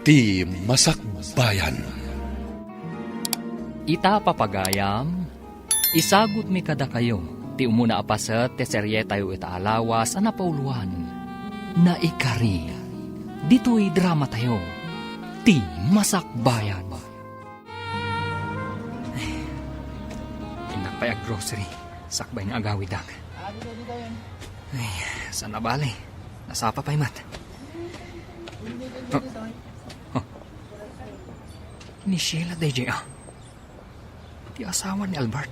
Ti Masakbayan. Ita papagayam, isagot mi kada kayo, ti umuna apaset ti serye tayo itaalawas anapauluan, na ikari, dito'y drama tayo, ti Masakbayan. Inakpay ag grocery, sakbay ng agawidag. Ay, sana bali, nasapa pa'y mat. Ni Sheila DJ Di asawa ni Albert.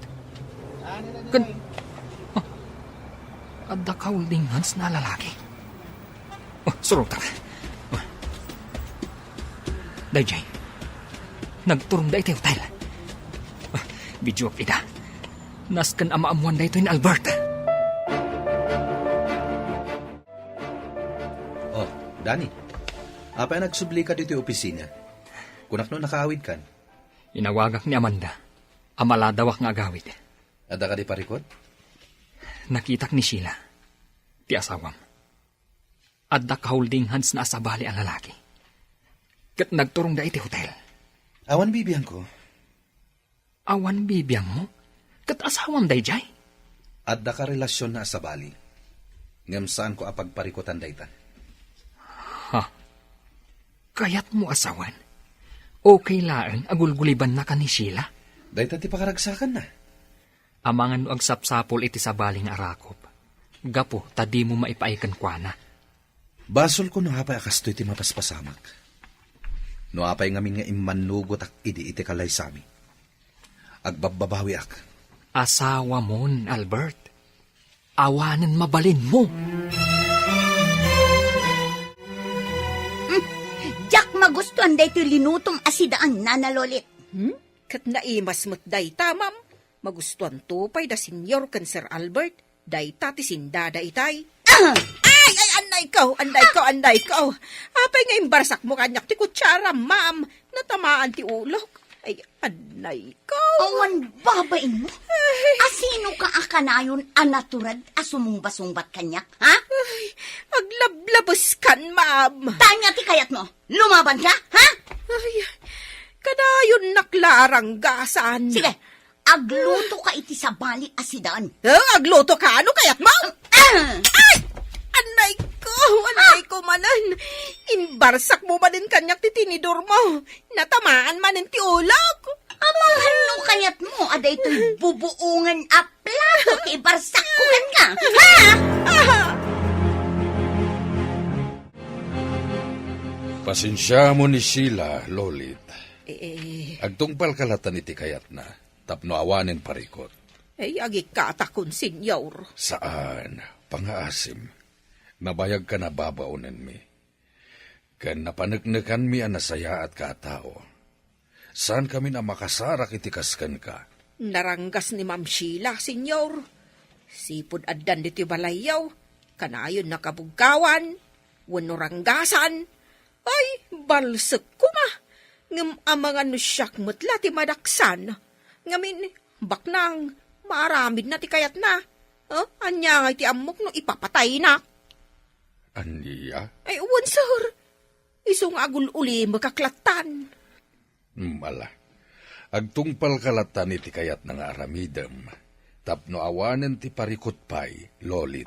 Adda ka holding hands na lalaki. Surutan. DJ, nagturong da ito hotel. Video ida. Naskan ama-amuan da ito ni Albert. Oh, Danny. Apa yung nagsubli ka dito yung opisina? Kunak no nakaawid kan? Inawagak ni Amanda. Amaladawak nga agawid. Ada ka di parikot? Nakitak ni Sheila. Ti asawam. Adda ka holding hands na asabali ang lalaki. Kat nagturong da iti hotel. Awan bibiyang ko. Awan bibiyang mo? Kat asawam day jay? Adda ka relasyon na asabali. Ngam saan ko apagparikotan daytan. Ha? Kayat mo asawan? Okay laan agulguliban na ka ni Sheila? Daytan ti pakaragsakan na. Amangan no agsapsapol iti sabaling arakop. Gapo, tadi mo maipaikan kwa na. Basol ko no hapay akastoy ti mapaspasamak. No hapay ngamin nga imanugot ak iti kalay sami. Agbababawi ak. Asawa mon, Albert. Awanan mabalin mo. Jack, magustuhan da ito linutong asidaan, Nana Lolit. Kat naimas mo't day tamam. Magustuhan to pa'y da senyor kan Sir Albert. Day tati sindada itay. Ay, anday ko. Apay nga imbarsak mo kanyak ti kutsara, ma'am. Natamaan ti ulok. Ay, anay ko. Awan babain mo. Asino ka akanayon anaturad asumong-basungbat kanyak, ha? Ay, aglablabas kan, ma'am. Tanya ti kayat mo. Lumaban ka, ha? Ay, kadayon naklarang gasan. Sige, agluto ka iti sa bali asidaan. Agluto ka, ano kayat mo? Ay! Anay ko manan. Imbarsak mo manin kanyak ti tinidor mo. Natamaan manin ti ulak. Amahan no kayat mo, ada ito'y bubuungan a plato ti barsak ko kan ka, ha? Pasensya mo ni Sheila, Lolit. Agtungpal kalatan iti kayat na, tapno awanin parikot. Agikatakon, senyor. Saan? Pangaasim. Nabayag ka na babaunan mi. Kan napanagnakan mi anasaya at katao. Saan kami na makasarak itikaskan ka? Naranggas ni Ma'am Sheila, senyor. Sipod addan dito balayaw. Kanayon nakabugkawan. Wano ranggasan. Ay, balsek ko ma. Ngam amangan no siyak mutla ti madaksan. Ngamin, baknang, maramid na ti kayat na. Anya nga ti amok no ipapatay na. Aniya? Ay, uwan, sir. Isong agul uli makaklatan. Mala. Agtungpal kalatan iti kayat ng aramidem. Tapno awanen ti parikot pay, Lolit.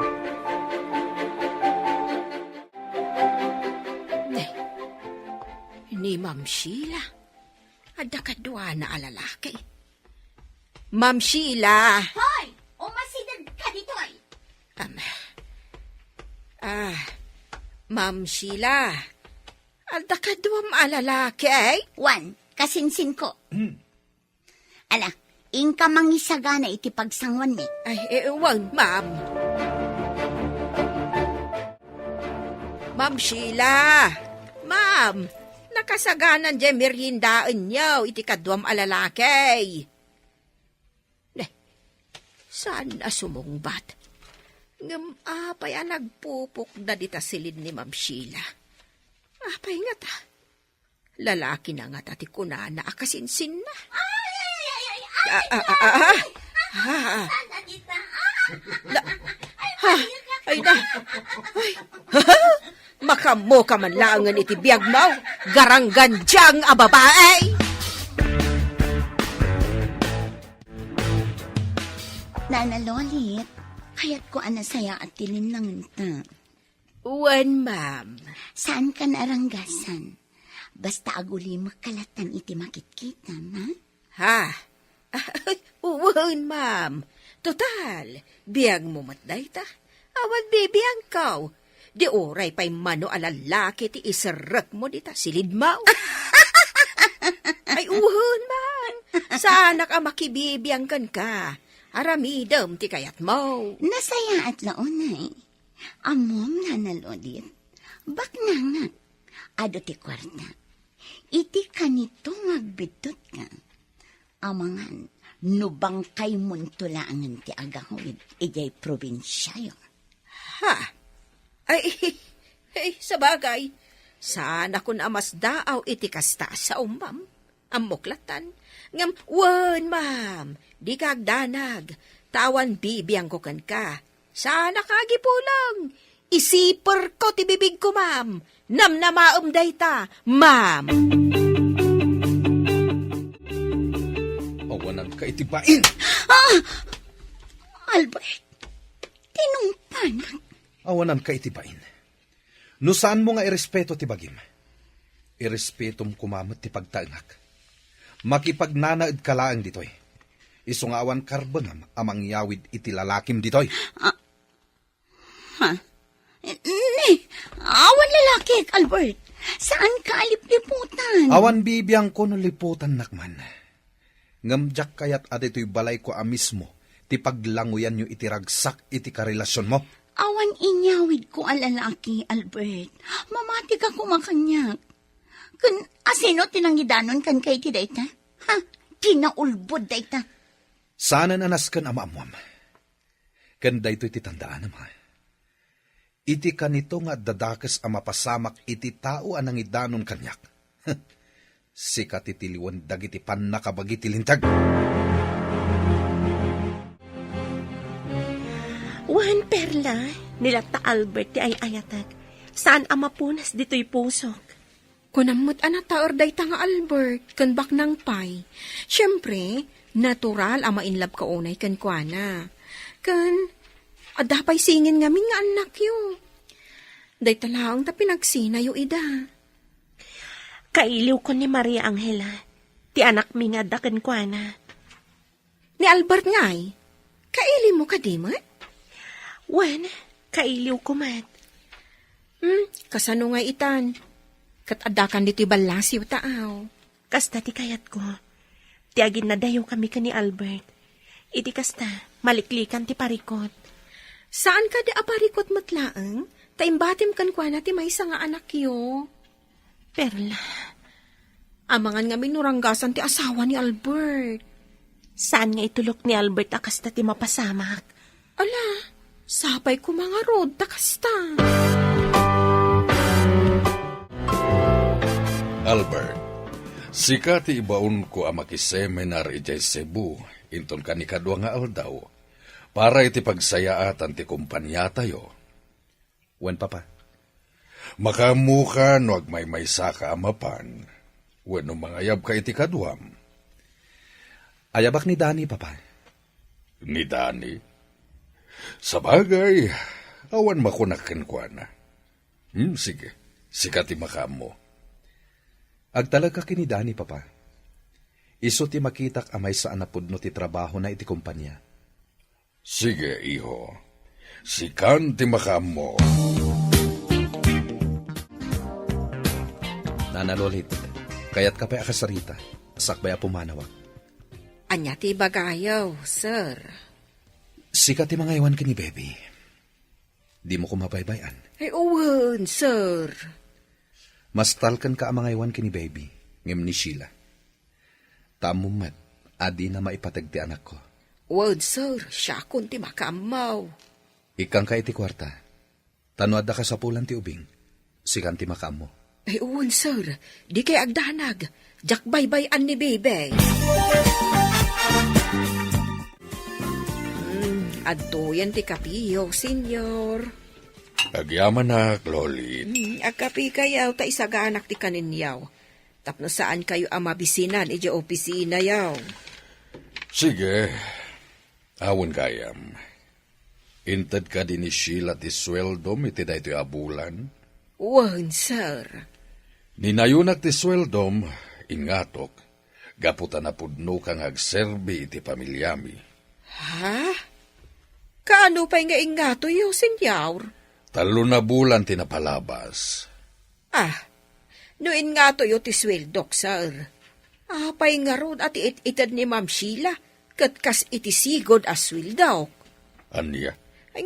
Ni Ma'am Sheila. Ada kadwa na alalaki. Ma'am Sheila. Hoy! Umasidag ka dito ay. Ma'am Sheila. Ada kadwam alalaki ay? Juan, kasinsin ko. Ala, ingka mangisagana iti pagsangwan mi. Ay, ewan, ma'am. Ma'am Sheila. Ma'am, nakasaganan dyan meriendaan niyo iti kadwam alalaki. Saan na sumungbat? Ngam apay nagpupok na dita silid ni Ma'am Sheila. Apay nga ta. Lalaki na nga tati ko na akasinsin na. Ay na. Ay. Makamo ka man langan iti biyag mo, garanggandyang a babae. Nana Lolit, kaya't ko anasaya at tilinlangan ta. Wen, ma'am. Saan ka naranggasan? Basta aguli makalatan iti makikita, ha? Ha? Wen, ma'am. Total, biyag mo matday ta. Awan bibiyang kaw. Di oray pa'y mano alalaki ti isarek mo di ta silid mo. Ay, uhon, ma'am. Sana ka makibibiyang kan ka. Aramidam ti kayat mo. Nasaya at launay. Amom na nalodit. Bak na nga. Ado ti kwarta. Iti kanito magbitot ka. Amangan, nubang kay muntulangan ti agahawid. Ijay probinsyayo. Ha? Ay, sa bagay. Sana kun amas daaw iti kasta sa umam. Amuklatan. Ngam, wan, ma'am. Di kagdanag. Tawan bibiyang ko kan ka. Sana kagipulang. Isipar ko ti bibig ko, ma'am. Namnamaam dayta, ma'am. Awanan ka itibain! Albert, tinungpanan. Awanan ka itibain. No saan mo nga irespeto ti bagim? Irespetom kumamot ti pagtaengak. Makipagnanaed ka laang ditoy. Isungawan karbonam amang yawid iti lalakim ditoy. Ha? Ne, awan lalaki, Albert. Saan ka alipliputan? Awan bibiyang ko no liputan nakman. Ngamjak kayat adito'y balay ko mismo, ti paglanguyan nyo iti ragsak iti karelasyon mo. Awan inyawid ko ang lalaki, Albert. Mamati ka kumakanyak. Kun asino tinanggidanon kan kay ti dayta? Ha? Tinaulbod dayta. Sana nanaskan ama amuam. Kanda ito'y titandaan ama. Iti kanito nga dadakas ama pasamak iti tao anang idanon kanyak. Sikat itiliwan dagiti pan nakabagiti lintag. Wan perla, nilata Albert ti ay ayatag. Saan ama punas dito'y pusok? Kunamot anata orday ta nga Albert, kan bak nang pay. Siyempre, natural ama inlab ka unay kan kuana. Kan, adapay singin ngamin nga anak yo. Day talaang ta pinagsina yo ida. Kailiw ko ni Maria Angela. Ti anak mi nga daken ko na. Ni Albert ngay, kaili mo ka di mat? Wan, kailiw ko mat. Kasano nga itan? Kat adakan dito'y balasiw taaw. Kasta ti kayat ko. Ti agin na dayo kami ka ni Albert. Iti kasta, maliklikan ti parikot. Saan ka di aparikot matlaang? Taimbatim kan kwa na ti may isa nga anak yo. Perla, Amangan nga minuranggasan ti asawa ni Albert. saan nga itulok ni Albert akasta ti mapasamak? Ala, sapay ko mga rod, takasta. Albert, sika ti ibaon ko ang makiseminar ijay Cebu, inton ka ni kadwa nga aldaw, para iti pagsayaatan ti kumpanya tayo. Wan papa. Makamuka no agmay-maysa ka amapan, wano mangayab ka iti kadwam. Ayabak ni Dani papa. Ni Dani, sa bagay, awan makunakin kwa na. Sige, sika ti makamo. Agtalag ka kini Dani papa. Iso ti makitak amay sa anapudno ti trabaho na iti kumpanya. Sige, iho. Sikan ti makamo. Nanalolit, kayat ka pa akasarita, sakbay a pumanawag. Anya ti bagayaw, sir. Sikat ti mga iwan ka ni baby. Di mo ko mabaybayan. Ay, uwan, sir. Mas talkan ka ang mga iwan ka ni baby, ngem ni Sheila. Tamumat, adi na maipatag ti anak ko. Uwan, sir, siya kun ti makamaw. Ikang ka iti kwarta. Tanuad ka sa pulan ti ubing. Sikan ti makamo. Ay, uwan, sir, di kay agdanag. Jak baybayan ni bebe. Adto yan ti kapiyo, senyor. Agyaman na, Lolit. Agapi kayaw ta isaganak ti kaninyaw. Tapno saan kayo ang mabisinan iti opisina yaw. Sige, awan kayam. Inted ka din ni Sheila ti sweldom iti daytoy abulan. Wan, sir. Ninayunak ti sweldom, ingatok, gaputan na pudno kang agserbi iti pamilyami. Ha? Kaano pa'y nga ingato yo, senyor? 3 na bulan tinapalabas. No ingato yo ti sweldok, sir. Pa'y nga ron at itad ni Ma'am Sheila, katkas iti sigod as swildok. Anya? Ay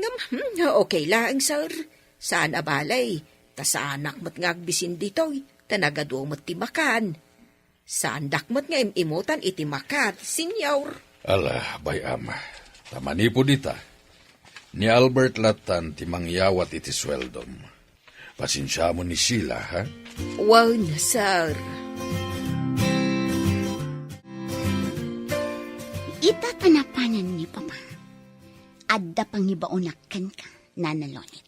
nga, okay lang, sir. Saan abalay? Ta saanak mat nga agbisin ditoy, tanagado mat ti makan. Saan dakmat nga imutan iti makat, senyor. Ala, bayam. Tamani po dita. Ni Albert Latan ti mangyawat iti sweldom. Pasensya mo ni Sheila, ha? Wan, sir. Itatanapanan ni Papa. Adda pangibaunakan ka, nanalonit.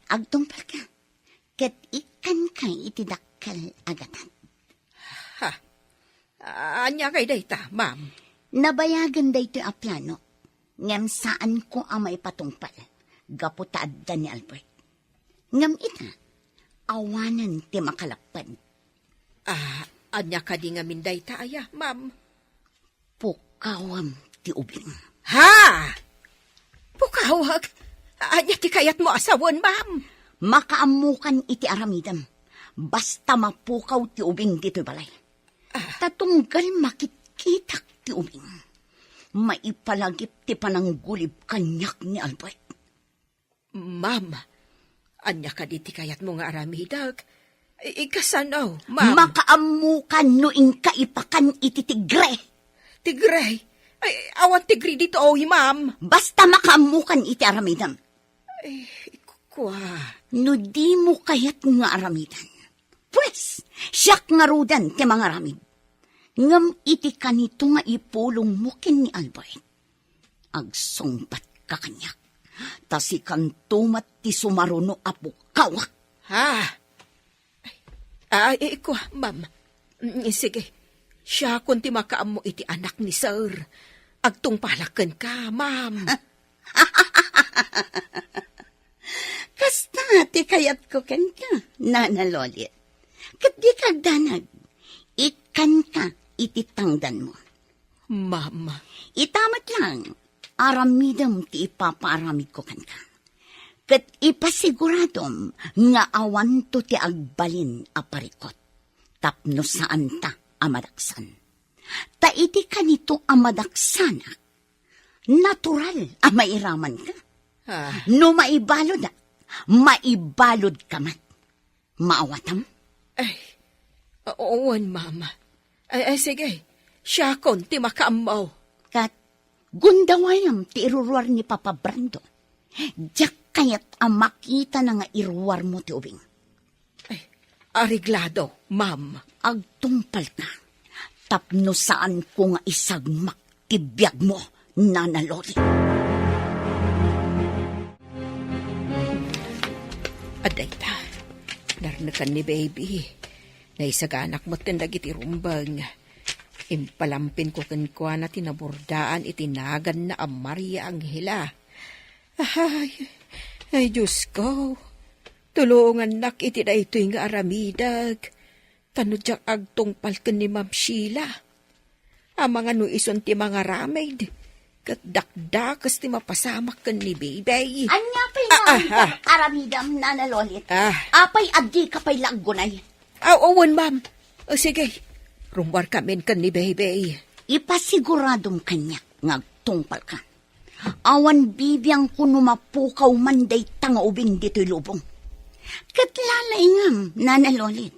Agtungpal ka. Ket ikan ka itidakkel agatan. Anya kay dayta, ma'am. Nabayagan dayto a plano. Ngem saan ko ang maipatungpal. Gaputaad da ni Albert. Ngem ita, awanan ti makalapad. Anya ka di nga min dayta, aya, ma'am. Pukawam ti ubing. Ha! Pukawag. Anya ti kayat mo asawon, ma'am. Makaamukan iti aramidam. Basta mapukaw ti ubing dito'y balay. Tatunggal makitkitak ti ubing. Maipalagip ti pananggulib kanyak ni Albert. Ma'am, anya ka di ti kayat mo nga aramidag. Ikasanaw, ma'am. Makaamukan no inkaipakan iti tigre. Tigray. Ay, awan tigri dito, oy, ma'am. Basta makaamukan iti aramidam. Kwa. No di mo kayat nga aramidan. Pwes, siyak nga rudan ti mga aramid. Ngam iti kanito nga ipulong mo kin ni Albert. Agsungbat ka kanyak. Tasi kantumat ti sumaruno apo kawak. Ha? Kwa, ma'am. Sige. Siya kung ti makaam mo iti anak ni sir. Agtungpalakan ka, ma'am. Kasta ti kayat ko ken ka, nanalolit. Kat di kagdanag, ikan ka iti tangdan mo. Ma'am. Itamat lang, aramidam ti ipapaaramid ko kan ka. Kat ipasiguradom nga awan to ti agbalin aparikot. Tapno saan ta amadaksan. Ta iti kanito amadaksanak. Natural mairaman ka. No maibalod maibalod ka man. Maawatam? Owan, mama. Sige. Siya kon ti makaamaw. Kat gundawayam ti iruruar ni Papa Brando. Diyak kayat ang makita na nga iruwar mo ti ubing. Ariglado, ma'am. Agtumpal ka. Tapno saan ko nga isagmak ti biyag mo, nanalori. Aday ta. Narnakan ni baby. Naisaganak mo tindag iti rumbang. Impalampin ko kankwa na tinabordaan itinagan na ang Maria Angela. Ay, Diyos ko. Tulungan nak iti na ito'y nga aramidag. Tanodyak agtungpal ka ni Ma'am Sheila. Ang mga nuison ti mga ramid. Kat dakdakas ti mapasamak ka ni baby. Anya pa'y aramidam, nanalolit. Apay adi ka pa'y laggunay. Awan, ma'am. Sige. Rumwar kami ka ni baby. Ipasiguradong kanya ngagtungpal ka. Awan bibiyang kuno mapukaw manday tanga ubing dito'y lubong. Katlalaingam, nanalolit.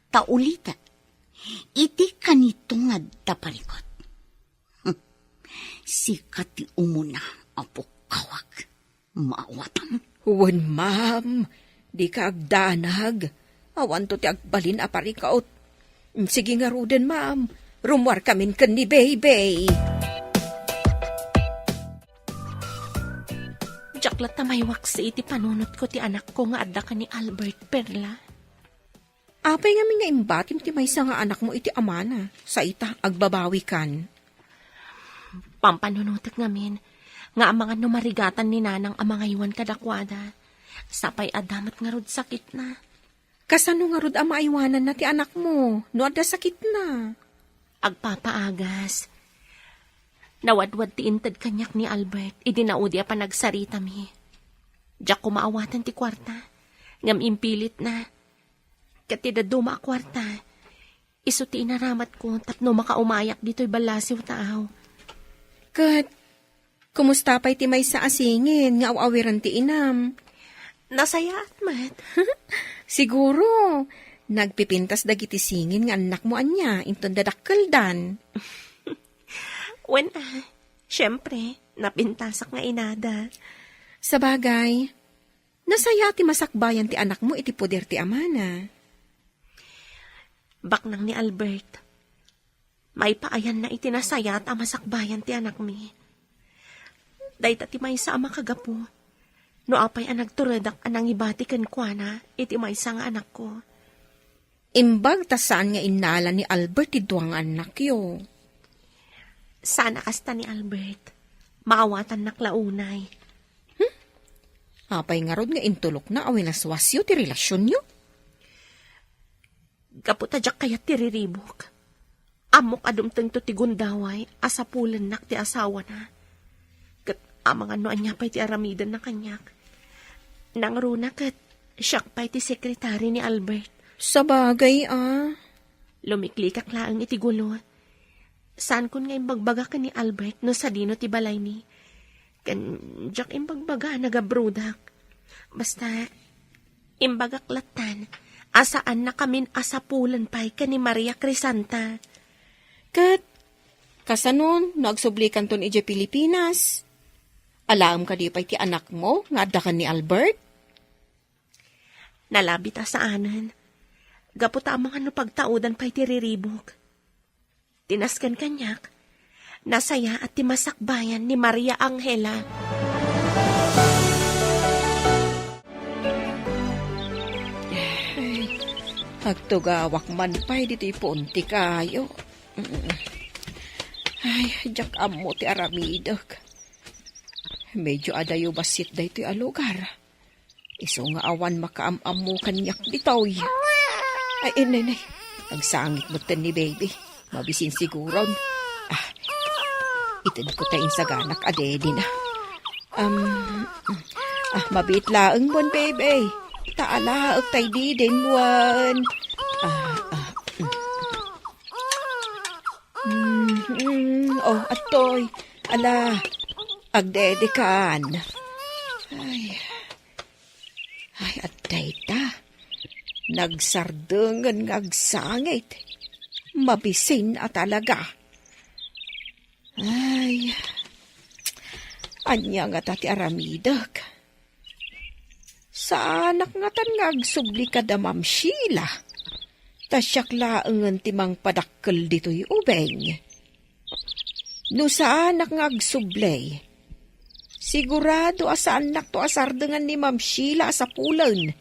Taulita, iti kanito nga daparikot. Sikati umuna apo kawag. Maawatam. Huwan, ma'am. Di ka agdanag. Awan to ti agbalin aparikaot. Sige nga ruden, ma'am. Rumwar kami ka ni baby. Jak Bakla tamaywak si iti panunot ko ti anak ko nga adda ka ni Albert Perla. Apay nga mi nga imbatim ti maysa nga anak mo iti amana. Sa ita, agbabawi kan. Pampanunutek ngamin, nga ang mga numarigatan ni nanang ang mga iwan kadakwada. Sapay adamat nga rod sakit na. Kasano nga rod ang maiwanan na ti anak mo? No adda sakit na. Agpapaagas. Nawadwad ti intad kanyak ni Albert, idinaudi pa nagsarita mi. Diyak kumaawatan ti kwarta, ngam impilit na. Katida duma a kwarta, iso ti inaramat ko, tapno makaumayak dito'y balasiw taaw. Kat, kumusta pa'y ti may sa asingin, nga awawiran ti inam? Nasaya at mat. Siguro, nagpipintas dagiti singin nga anak mo anya, inton dadakkel dan. When, syempre, napintasak nga inada. Sa bagay, nasaya ti masakbayan ti anak mo iti poder ti amana. Baknang ni Albert, may paayan na itinasaya at amasakbayan ti anak mi. Dahit ti may sa ama kagapo, no apay ang nagturadak anang ibatikan kwa na, iti may sa nga anak ko. Imbag ta saan nga inala ni Albert ti duwang anak yo. Sana kasta ni Albert, maawatan naklaunay. Apay nga rod nga intulok na awilaswasyo ti relasyon nyo. Kaputadyak kayat tiriribok. Amok adumteng to ti gundaway, asapulan nak ti asawa na. Kat amang ano anya pa'y ti aramidan na kanyak. Nang runa kat siyak pa'y ti sekretary ni Albert. Sa bagay Lumiklikak laang iti gulo. Saan kun nga imbagbaga ka ni Albert no sa dino ti balay ni? Kan jak imbagbaga nagabrudak. Basta imbagak latan, asaan na kamin asapulan pa'y ka ni Maria Crisanta. Kat, kasanon, nagsublikan ton ije Pilipinas. Alam ka di pa'y ti anak mo, nga adda ka ni Albert? Nalabit sa anan. Gaputa ang mga pagtaudan pa'y tiriribok. Tinaskan kanyak, nasaya at timasakbayan ni Maria Angela. Agtugawak man pa'y dito'y punti kayo. Ay, jak amo ti aramidag. Medyo adayo basit da ito'y alugar. Iso nga awan makaam-am mo kanyak bitoy. Ay, inay. Nagsangit mo ni baby. Mabisin siguro. Itid ko tayong saganak adedi na. Mabit laang mon, baby. Taala, tay di din buwan. Atoy. Ala, agdede kan. Ay, atay ta. Nagsardengan ngagsangit. Mabisin at talaga. Ay, anya nga tati aramidag. Sa anak nga tan ngagsubli ka da Ma'am Sheila. Tasyak laangan timang padakkel dito'y ubeng. No sa anak ngagsublay, sigurado asa anak to asardengan ni Ma'am Sheila sa pulan.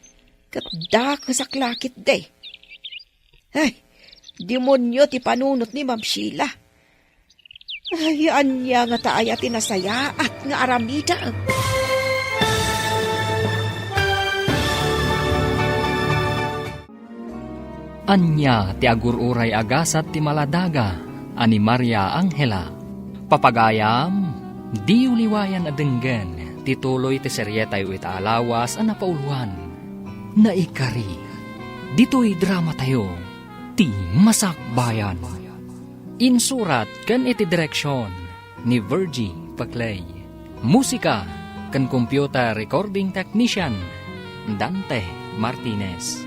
Katda kasaklakit de. Ay, demonyo ti panunot ni Ma'am Sheila. Ay, anya nga taaya tinasaya at nga aramida. Anya ti agururay agasat ti maladaga, ani Maria Angela. Papagayam, di uliwayan adenggen, tituloy ti seryetay ita alawas ang napauluan. Naikari, dito'y drama tayo, ti Masakbayan. Insurat kan iti direksyon ni Virgie Paclay. Musika kan computer recording technician Dante Martinez.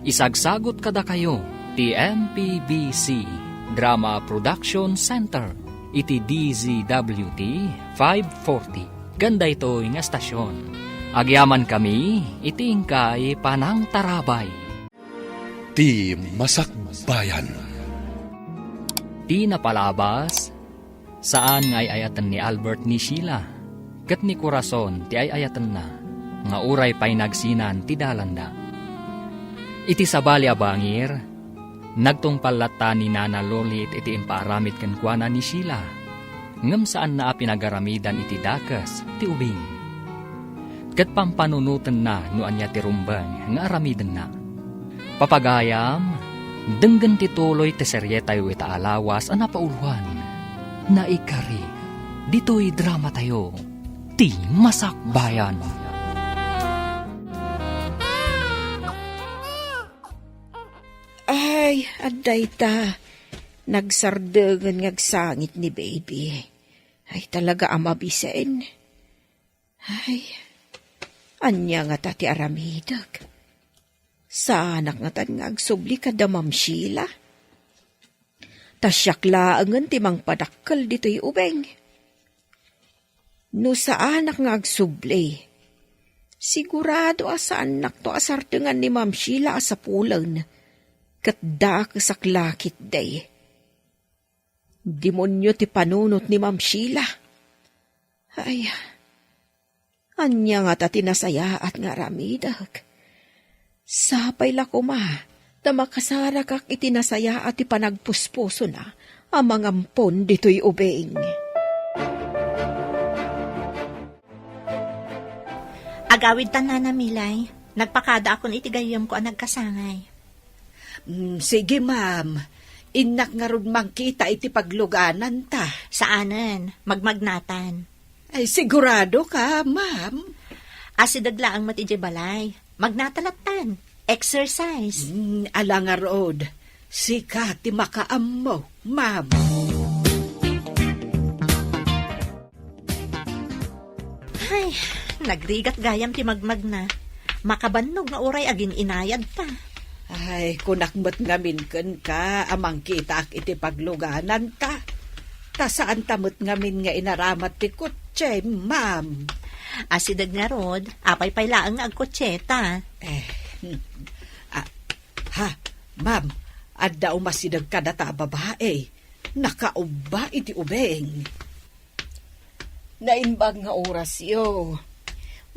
Isagsagot kada kayo ti MPBC Drama Production Center iti DZWT 540. Ganda ito nga estasyon. Agyaman kami iti ingkay Panang Tarabay. Ti Masakbayan. Ti napalabas, saan ngay ayatan ni Albert ni Sheila. Kat ni Corazon ti ay ayatan na, nga uray pa'y nagsinan ti dalanda. Iti sabali abangir, nagtungpalata ni Nana Lolit iti impaaramid kenkwana ni Sheila, ngem saan na pinagaramidan iti dakas ti ubing. Kat pampanunutan na no anya ti rumbang nga aramiden na. Papagayam, denggen ti tuloy ti serye tayo ita alawas a napauluan. Naikari, dito'y drama tayo, ti Masakbayan. Ay, aday ta. Nagsardegan ngagsangit ni baby. Ay, talaga amabisain. Ay, anya nga ta ti aramidag. Sa anak nga tan nga agsubli ka da Ma'am Sheila. Tasyak laangan ti mang padakkel dito'y ubeng. No sa anak nga agsubli, sigurado sa anak to asartengan ni Ma'am Sheila sa pulan. Kat da kasaklakit day. Demonyo ti panunot ni Ma'am Sheila. Ay, anya nga ta tinasaya at nga ramidag. Sapay la kuma, na makasara kak itinasaya at ipanagpuspuso na ang mga ampon dito'y ubeng. Agawid ta na Milay. Nagpakada akon itigayam ko ang nagkasangay. Sige, ma'am. Inak nga rod mangkita iti pagluganan ta. Saanan? Magmagnatan. Ay, sigurado ka, ma'am. Asidagla ang matijay balay. Magnatalatan. Exercise. Ala nga rod. Sika ti makaam mo, ma'am. Ay, nagrigat gayam ti magmagna. Makabannog nga uray aging inayad pa. Ay, kunakmat ngamin ken ka, amang kita ak iti pagluganan ta. Ta saan tamot ngamin nga inaramat ti kutse, ma'am. Asidag nga rod, apay paylaang nga agkotseta. Ma'am, adda umasidag ka data babae. Nakauba iti ubeng. Naimbag nga oras yo.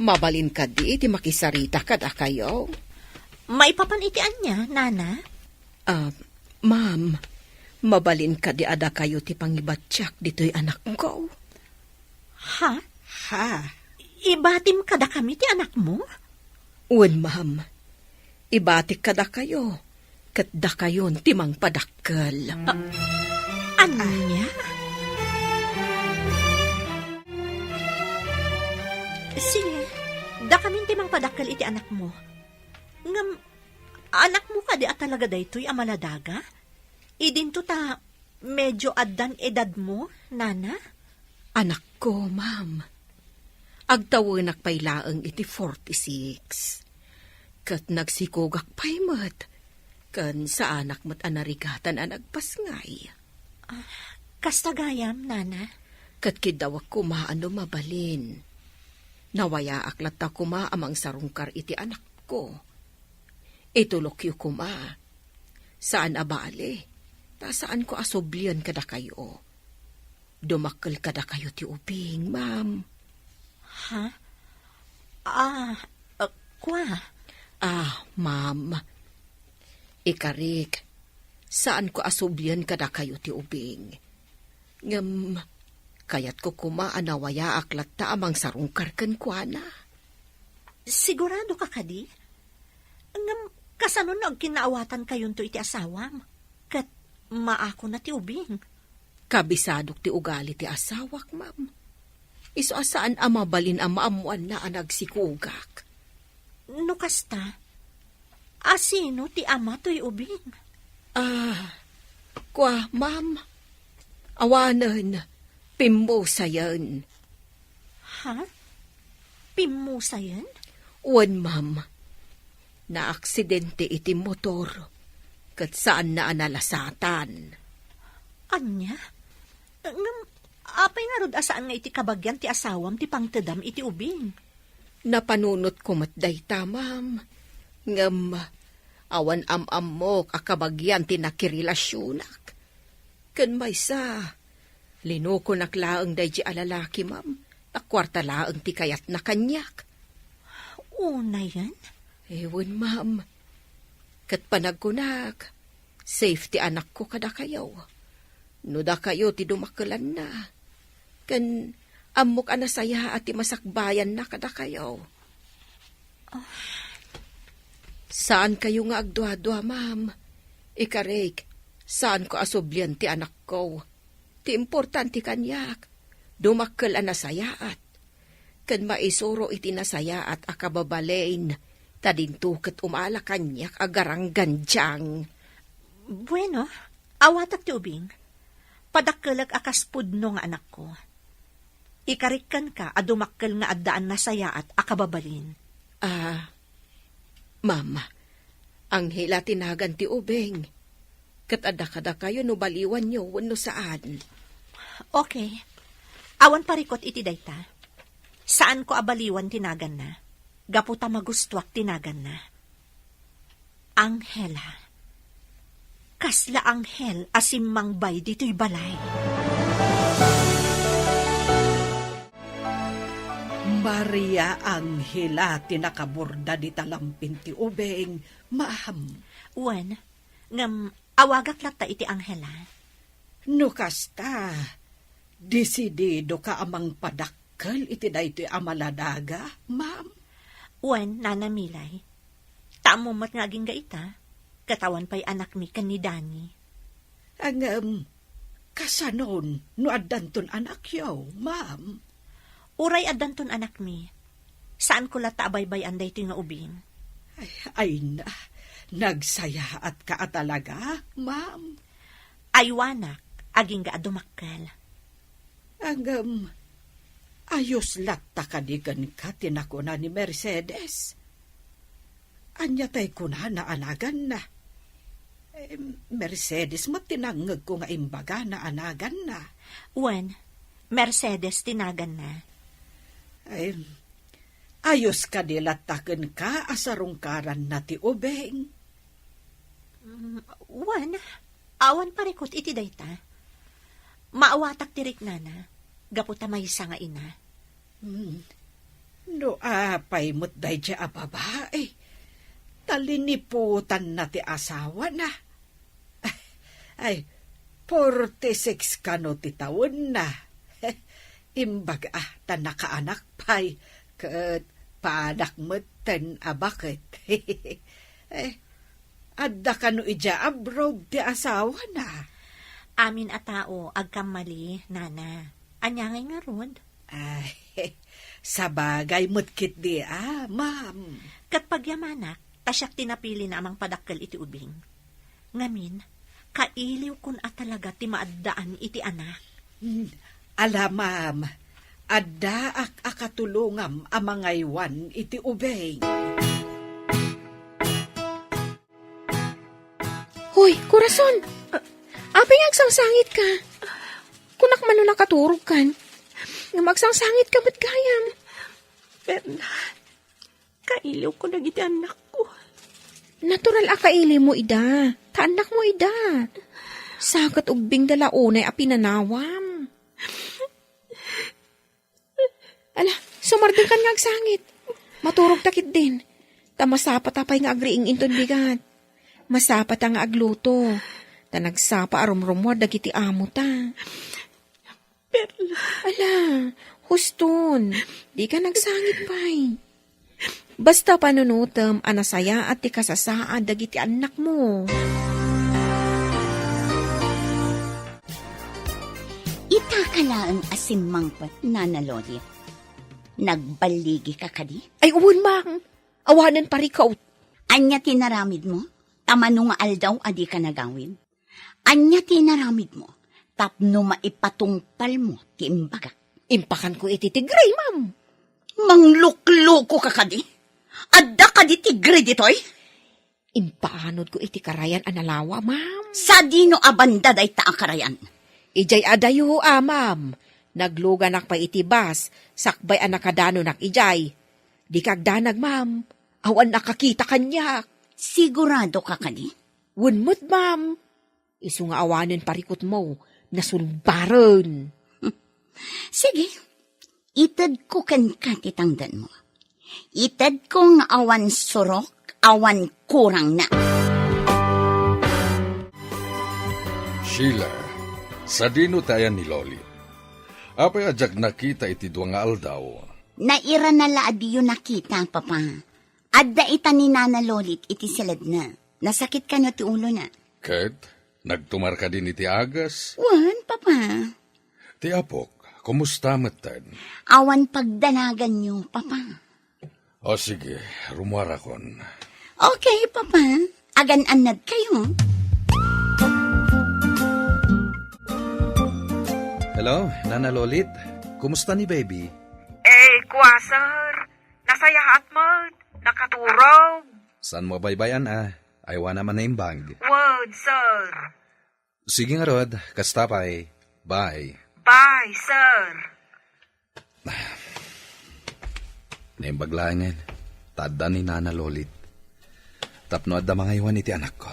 Mabalin ka di, iti makisarita ka da kayo. Maipapanitian niya, Nana? Ma'am, mabalin ka di ada kayo ti pangibatsak dito'y anak ko. Ha? Ha? Ibatim kada kami ti anak mo? Uwan, ma'am. Ibatik ka da kayo. Kat da kayon timang padakkel. Anya? Sige, da kami timang padakkel iti anak mo. Ngam, anak mo ka di at talaga daytoy amaladaga? Idinto ta, medyo addan edad mo, Nana? Anak ko, ma'am. Agtawanak paylaang iti 46. Kat nagsikogak paymat. Kan sa anak mat anarigatan ang nagpasngay. Kastagayam, Nana? Kat kidawak kumaano mabalin. Nawaya aklat ta kuma amang sarungkar iti anak ko. Itulok yu kuma. Saan abali? Ta saan ko asoblian kada kayo? Dumakkel kada kayo ti ubing, ma'am. Ha? Kwa? Ma'am. Ikarik, saan ko asoblian kada kayo ti ubing? Ngam, kayat ko kuma anawaya aklat ta amang sarungkar ken kuana. Sigurado ka kadi? Ngam, kasano na kinaawatan kayon to iti asawam? Kat maako na ti ubing. Kabisadok ti ugali ti asawak, ma'am. Iso asaan amabalin ang maamuan na anagsikugak. No kasta, asino ti ama to'y ubing? Ma'am. Awanan, pimusayan. Ha? Pimusayan? Uwan, ma'am. Na-aksidente iti motor. Kat saan na analasatan. Anya? Ngam, apay nga rod asaan nga iti kabagyan ti asawam ti pangtedam iti ubing. Napanunot ko matday ta, ma'am. Ngam, awan amok akabagyan ti nakirilasyonak. Kan maysa, linuko naklaang day di alalaki, ma'am. Takwarta laang ti kayat na kanyak. Una yan? Ewan, ma'am. Kat panagkunak, safety anak ko kada kayo. No da kayo ti dumakalan na. Kan amok anasaya at ti masakbayan na kada kayo. Saan kayo nga agdwa-dwa, ma'am? Ikarek, saan ko asublian ti anak ko? Ti importante kanyak. Dumakkel anasayaat. Kan maisuro iti nasayaat akababalain. Tadintuket umala kanyak agarang gandyang. Bueno, awatak ti ubing. Padakkelag akas pudno nga anak ko. Ikarikan ka adumakkel nga addaan na saya at akababalin. Mama, ang hila tinagan ti ubeng. Kat adda kayo no baliwan nyo wano saan. Okay. Awan parikot iti dayta. Saan ko abaliwan tinagan na? Gaputa magustuak tinagan na. Anghela. Kasla anghel asimmang bay dito'y balay. Maria Angela tinakaborda di talampin ti ubeng, ma'am. Wan, ngam awagak lata iti anghela. No kasta, desidido ka amang padakkel iti daytoy amaladaga, ma'am. Wan, nanamilay. Tamo mat ngaging gaita. Katawan pa'y anak mi kan ni Dani. Ang kasanon no addanton anak yaw, ma'am. Uray adanton anak mi. Saan ko lata abaybay anday ito nga ubing? Ay na, nagsaya at ka talaga, ma'am. Aywanak, aging ga adumakkel. Ang ayos latta kadigan ka tinakuna ni Mercedes. Anya tay kuna na anagan na. Mercedes mo tinangag ko nga imbaga na anagan na. Wan, Mercedes tinagan na. Ay, ayos ka dilataken ka asarungkaran na ti ubeng. Wan, awan parikot iti dayta. Maawatak tirik nana, gaputa maysa nga ina. No apay mo't day dya ababae. Taliniputan na ti asawa na. Ay, 46 ka no ti taon na. Imbaga tan nakaanak pay, kat paanak mo't ten abakit. Adda ka no ija abroad ti asawa na. Amin a tao, agkamali, nana. Anyangay nga rod. Ay, sabagay mo't kit di ma'am. Kat pagyamanak, tasyak tinapili na amang padakkel iti ubing. Ngamin, kailiw kun at talaga ti maaddaan iti anak. Ala, ma'am, adda akatulungam amangaywan iti ubeng. Hoy, Corazon! Apay agsangsangit ka. Kunak man no nakaturog kan. Nga magsangsangit ka ba't gayam? Berna, kailiw ko na giti anak ko. Natural akaili mo, ida. Kaanak mo, ida. Sakat ubing dalaunay a pinanawam. Ala, sumardin kan nga agsangit. Maturog takit din. Tamasapat apay nga agriing inton bigat. Masapat ang agluto. Ta nagsapa arumrumwad dagiti amo ta. Perla. Ala, huston. Di ka nagsangit pa'y. Basta panunutem anasaya at ti kasasaad dagiti anak mo. Ita ka lang asimmangpat, Nana Lodi. Nagbaligi ka kadi? Ay, uwan mang. Awanan pa rin ka. Anya tinaramid mo? Tamano nga aldaw adi ka nagawin? Anya tinaramid mo? Tapno maipatungpal mo ti imbaga. Impakan ko iti tigray, ma'am. Manglukluko ka kadi? Adda kadi tigre ditoy? Impaanod ko iti karayan analawa, ma'am. Sa dino abanda day ta karayan? Ijay adayo, ma'am. Nagluganak pa iti bas, sakbay anakadano nak ijay. Di kagdanag, ma'am. Awan nakakita kanya. Sigurado ka kadi? Wunmut, ma'am. Isu nga awanin parikot mo, nasulbaran. Sige, Itad ko kan katitangdan mo. Itad ko nga awan surok, awan kurang na. Sheila, sa dino tayo ni Loli. Apay ajak nakita iti dua nga aldaw. Naira na laadi yun nakita, papa. Adda ita ni Nana Lolit iti silad na. Nasakit ka na ti ulo na. Ket, nagtumar ka din iti agas. Wan, papa. Ti apok, kumusta matan? Awan pagdanagan nyo, papa. O sige, rumwara kon. Okay, papa. Agan-anad kayo. Hello, Nana Lolit. Kumusta ni baby? Kwa, sir. Nasayahat mo. Nakaturog. Saan mo baybayan Aywa naman na imbang. Word, sir. Sige nga Rod, kastapay. Bye. Bye, sir. Naimbaglangan. Tada ni Nana Lolit. Tapno at da mga iwan iti anak ko.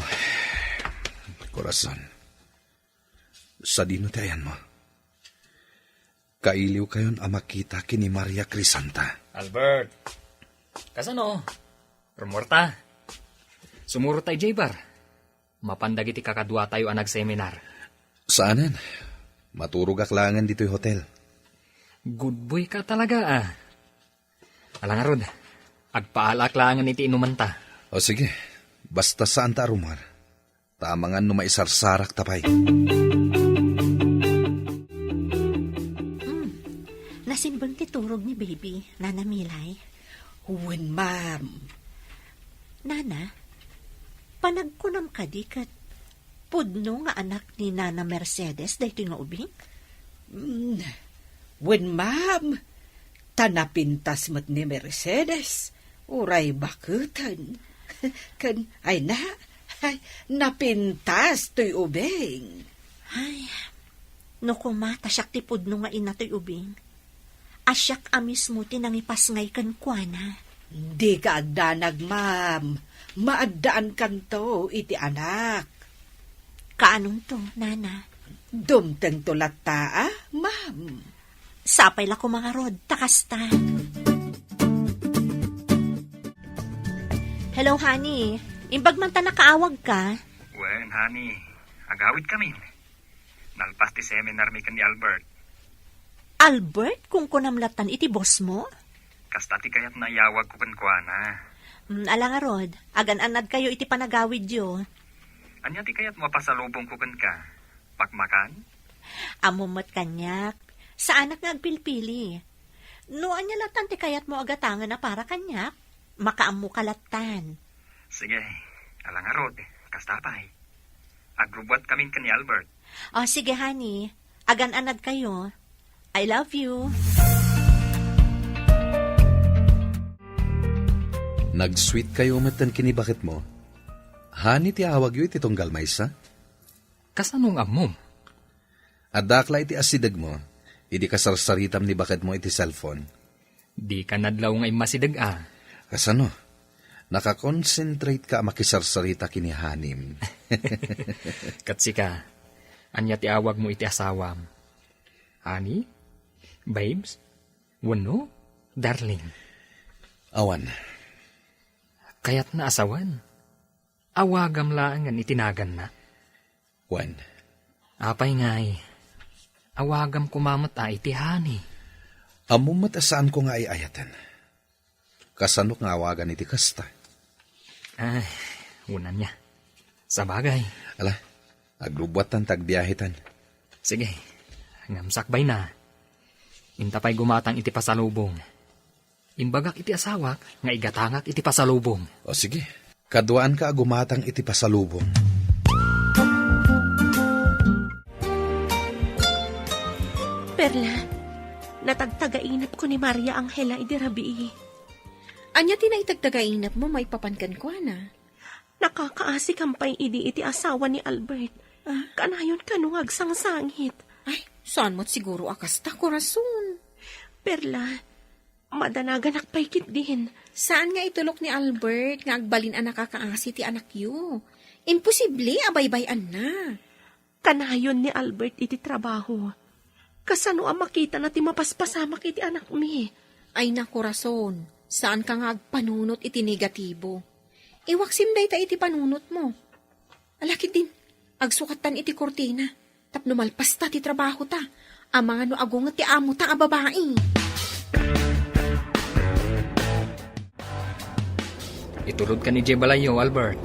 Ay, korason. Sa dino tayan mo. Kailiw kayon ang makita kini Maria Crisanta. Albert, kasano? Rumorta. Sumuro tayo, J-Bar. Mapandag iti kakadwa tayo ang nag-seminar. Saanan? Maturog aklangan dito'y hotel. Good boy ka talaga, Alang Rod, agpaalaklangan iti inumanta. O sige, basta saan ta rumar. Tamangan no maisarsarak tapay. Nasimbang titurog ni baby, Nana Milay. Huwin, ma'am. Nana, panagkunam ka di kat pudno nga anak ni Nana Mercedes dahito nga ubing? Huwin, ma'am. Tanapintas mo't ni Mercedes. Uray bakutan. Kan, ay na, ay, napintas to'y ubing. Ay, no kumata siyak ti pudno nga inato'y ubing. Asyak amis mo tinangipas ngay kan kuana. Di ka agdanag, ma'am. Maaddaan kan to, iti anak. Kaanong to, Nana? Dumteng tulat ta, ma'am. Sapay la ko mga Rod, takasta. Hello, honey. Imbag man ta nakaawag ka. Wen, honey. Agawid kami. Nalpas ti seminar mi kan ni Albert. Albert, kung kunamlatan iti boss mo? Kasta ti kayat nayawag ko kan kuana. Ala nga Rod, agan-anad kayo iti panagawid yo. Anya ti kayat mapasalubong ko kan ka? Pakmakan? Amumot kanyak. Sa anak nga agpilpili. No, anya latan ti kayat mo agatangan na para kanyak. Makaamu kalatan. Sige, ala nga Rod. Kastapay. Agrubwat kami kan ni Albert. O sige, honey. Agan-anad kayo. I love you. Nag-sweet kayo umatan kini bakit mo? Hani ti awag yu iti tunggal maysa? Kasanong amom? Adakla iti asidag mo, idi kasarsaritam ni bakit mo iti cellphone. Di ka nadlaw nga imasidag, Kasano? Nakakonsentrate ka makisarsarita kini hanim. Katsika, anya ti awag mo iti asawam. Honey? Babes? Wano? Darling? Awan, Kayat na asawan. Awagam laangan itinagan na. wan, Apay ngay. Awagam kumamat iti honey. amumat asaan ko nga ayatan. Kasanok nga awagan iti kasta. Ay, unan niya. Sa bagay. Ala, aglubwatan tagbiyahitan. Sige, ngamsakbay na. Intapay gumatang iti pasalubong. Imbagak iti asawak, nga igatangak iti pasalubong. O sige, kaduaan ka agumatang iti pasalubong. Perla, natagtagainap ko ni Maria Angela idirabi. Anya tinaitagtagainap mo, may papankan ko na. Nakakaasi kampay iti asawa ni Albert. Kanayon kanungag sangsangit. Ay, saan mo't siguro akasta ko rason. Perla, madanagan akpaykit din. Saan nga itulok ni Albert nga agbalin ang nakakaasi ti anak yu? Imposible, abaybayan na. Kanayon ni Albert iti trabaho. Kasano ang makita na ti mapaspasamak iti anak mi? Ay naku rason, saan ka nga agpanunot iti negatibo? Iwaksim day ta iti panunot mo. Alakit din, agsukatan iti kortina, tapno malpas ta ti trabaho ta. Ang mga no agungat ti amo ta a babae. Itulod ka ni Jebalayo, Albert.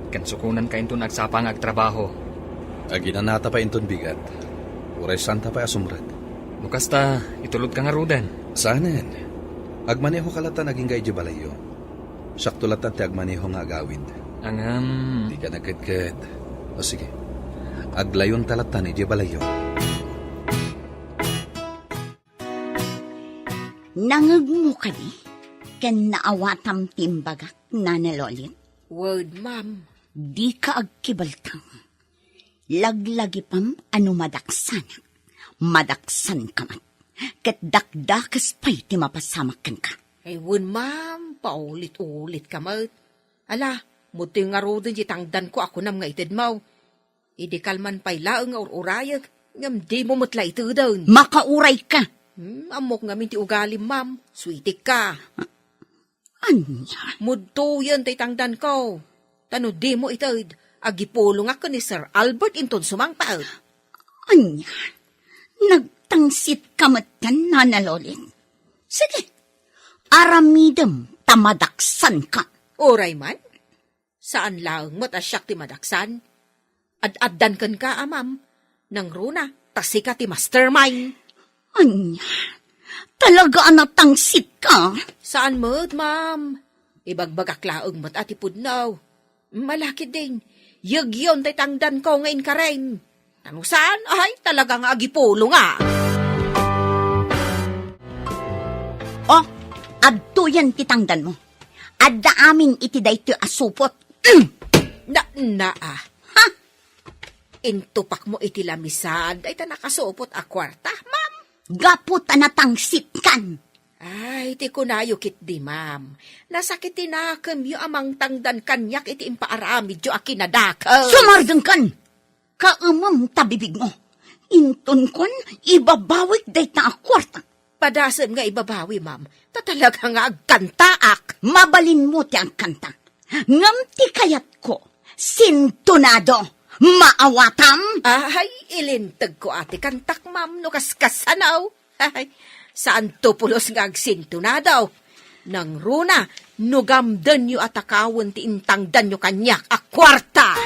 Kansukunan ka inton agsapang agtrabaho. Aginanata pa inton bigat. Uray santa pa asumrad. Lukas ta, itulod ka nga rudan. Sanen, agmaneho kalata naging gay balayo. Saktulatan ti agmaneho nga agawid. Angam, Di ka nagkadkad. O sige, aglayon talata ni balayo. Nangagmo ka di, ken naawatam timbagak na nalolit. Word, ma'am. Di ka agkibaltang. Laglagi pam ano madaksanak. Madaksan ka man. Ket dakdakas pa'y ti mapasamakan ka. Ay, wun, ma'am. Paulit-ulit ka, mat. Ala, muti nga rodin jitangdan ko ako nam nga itid mo. Idi kalman pa'y laang nga urayag. Ngam di mo matla ito doon. Makauray ka. Amok nga ti ugalim, ma'am. Sweetik ka. Anya? Mudto yan tay tangdan ko. Tano di mo itid. Agipulong ako ni Sir Albert inton sumangpaot. Anya? Nagtangsit ka matan na nalolit. Sige. Aramidem tamadaksan ka. Oray man? Saan lang matasyak ti madaksan? Ad-addan kan ka, amam. Nang runa, tasika ti mastermind. Anya? Talaga natangsit ka? Saan mo't, ma'am? Ibagbagak laong mat ati pudnaw. Malaki din. Yagyon tay tangdan ko ngayon ka rin. Ano saan? Ay, talaga nga agipulo nga. Oh, adto yan titangdan mo. Adda amin iti dayto asupot. Ha? Intupak mo iti lamisad, ay ta nakasupot a kwarta, ma'am. Gapo ta natangsit kan. Ay, ti kunayo kit di, ma'am. Nasakit tinakam yu amang tangdan kanyak iti impaaramid yu akinadakaw. Sumardeng kan. Kaamam tabibig mo. Inton kon, ibabawik day ta akwarta. Padasem nga ibabawi, ma'am. Tatalaga nga agkantaak. Mabalin mo ti ang kanta. Ngam ti kayat ko. Sintonado. Maawatam. Ay, ilintag ko ati kantak, ma'am, no kaskasanaw. Ay, saan to pulos nga agsinto na daw? Nang runa, nugamdan yu atakawon ti intangdan yu kanyak a kwarta.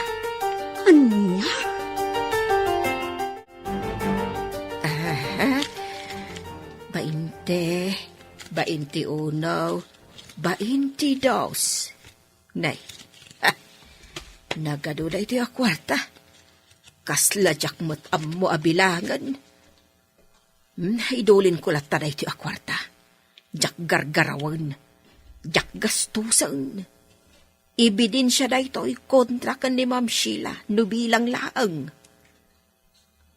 Anya? Bainte unaw, 22. Nay, nagaduda iti a kwarta. Kasladyak mo't ammo abilangan. Idulin ko lata na iti a kwarta. Jak gargarawan. Jak gastusan. Ibidin siya na ito'y kontra kan ni Ma'am Sheila, nubilang laang.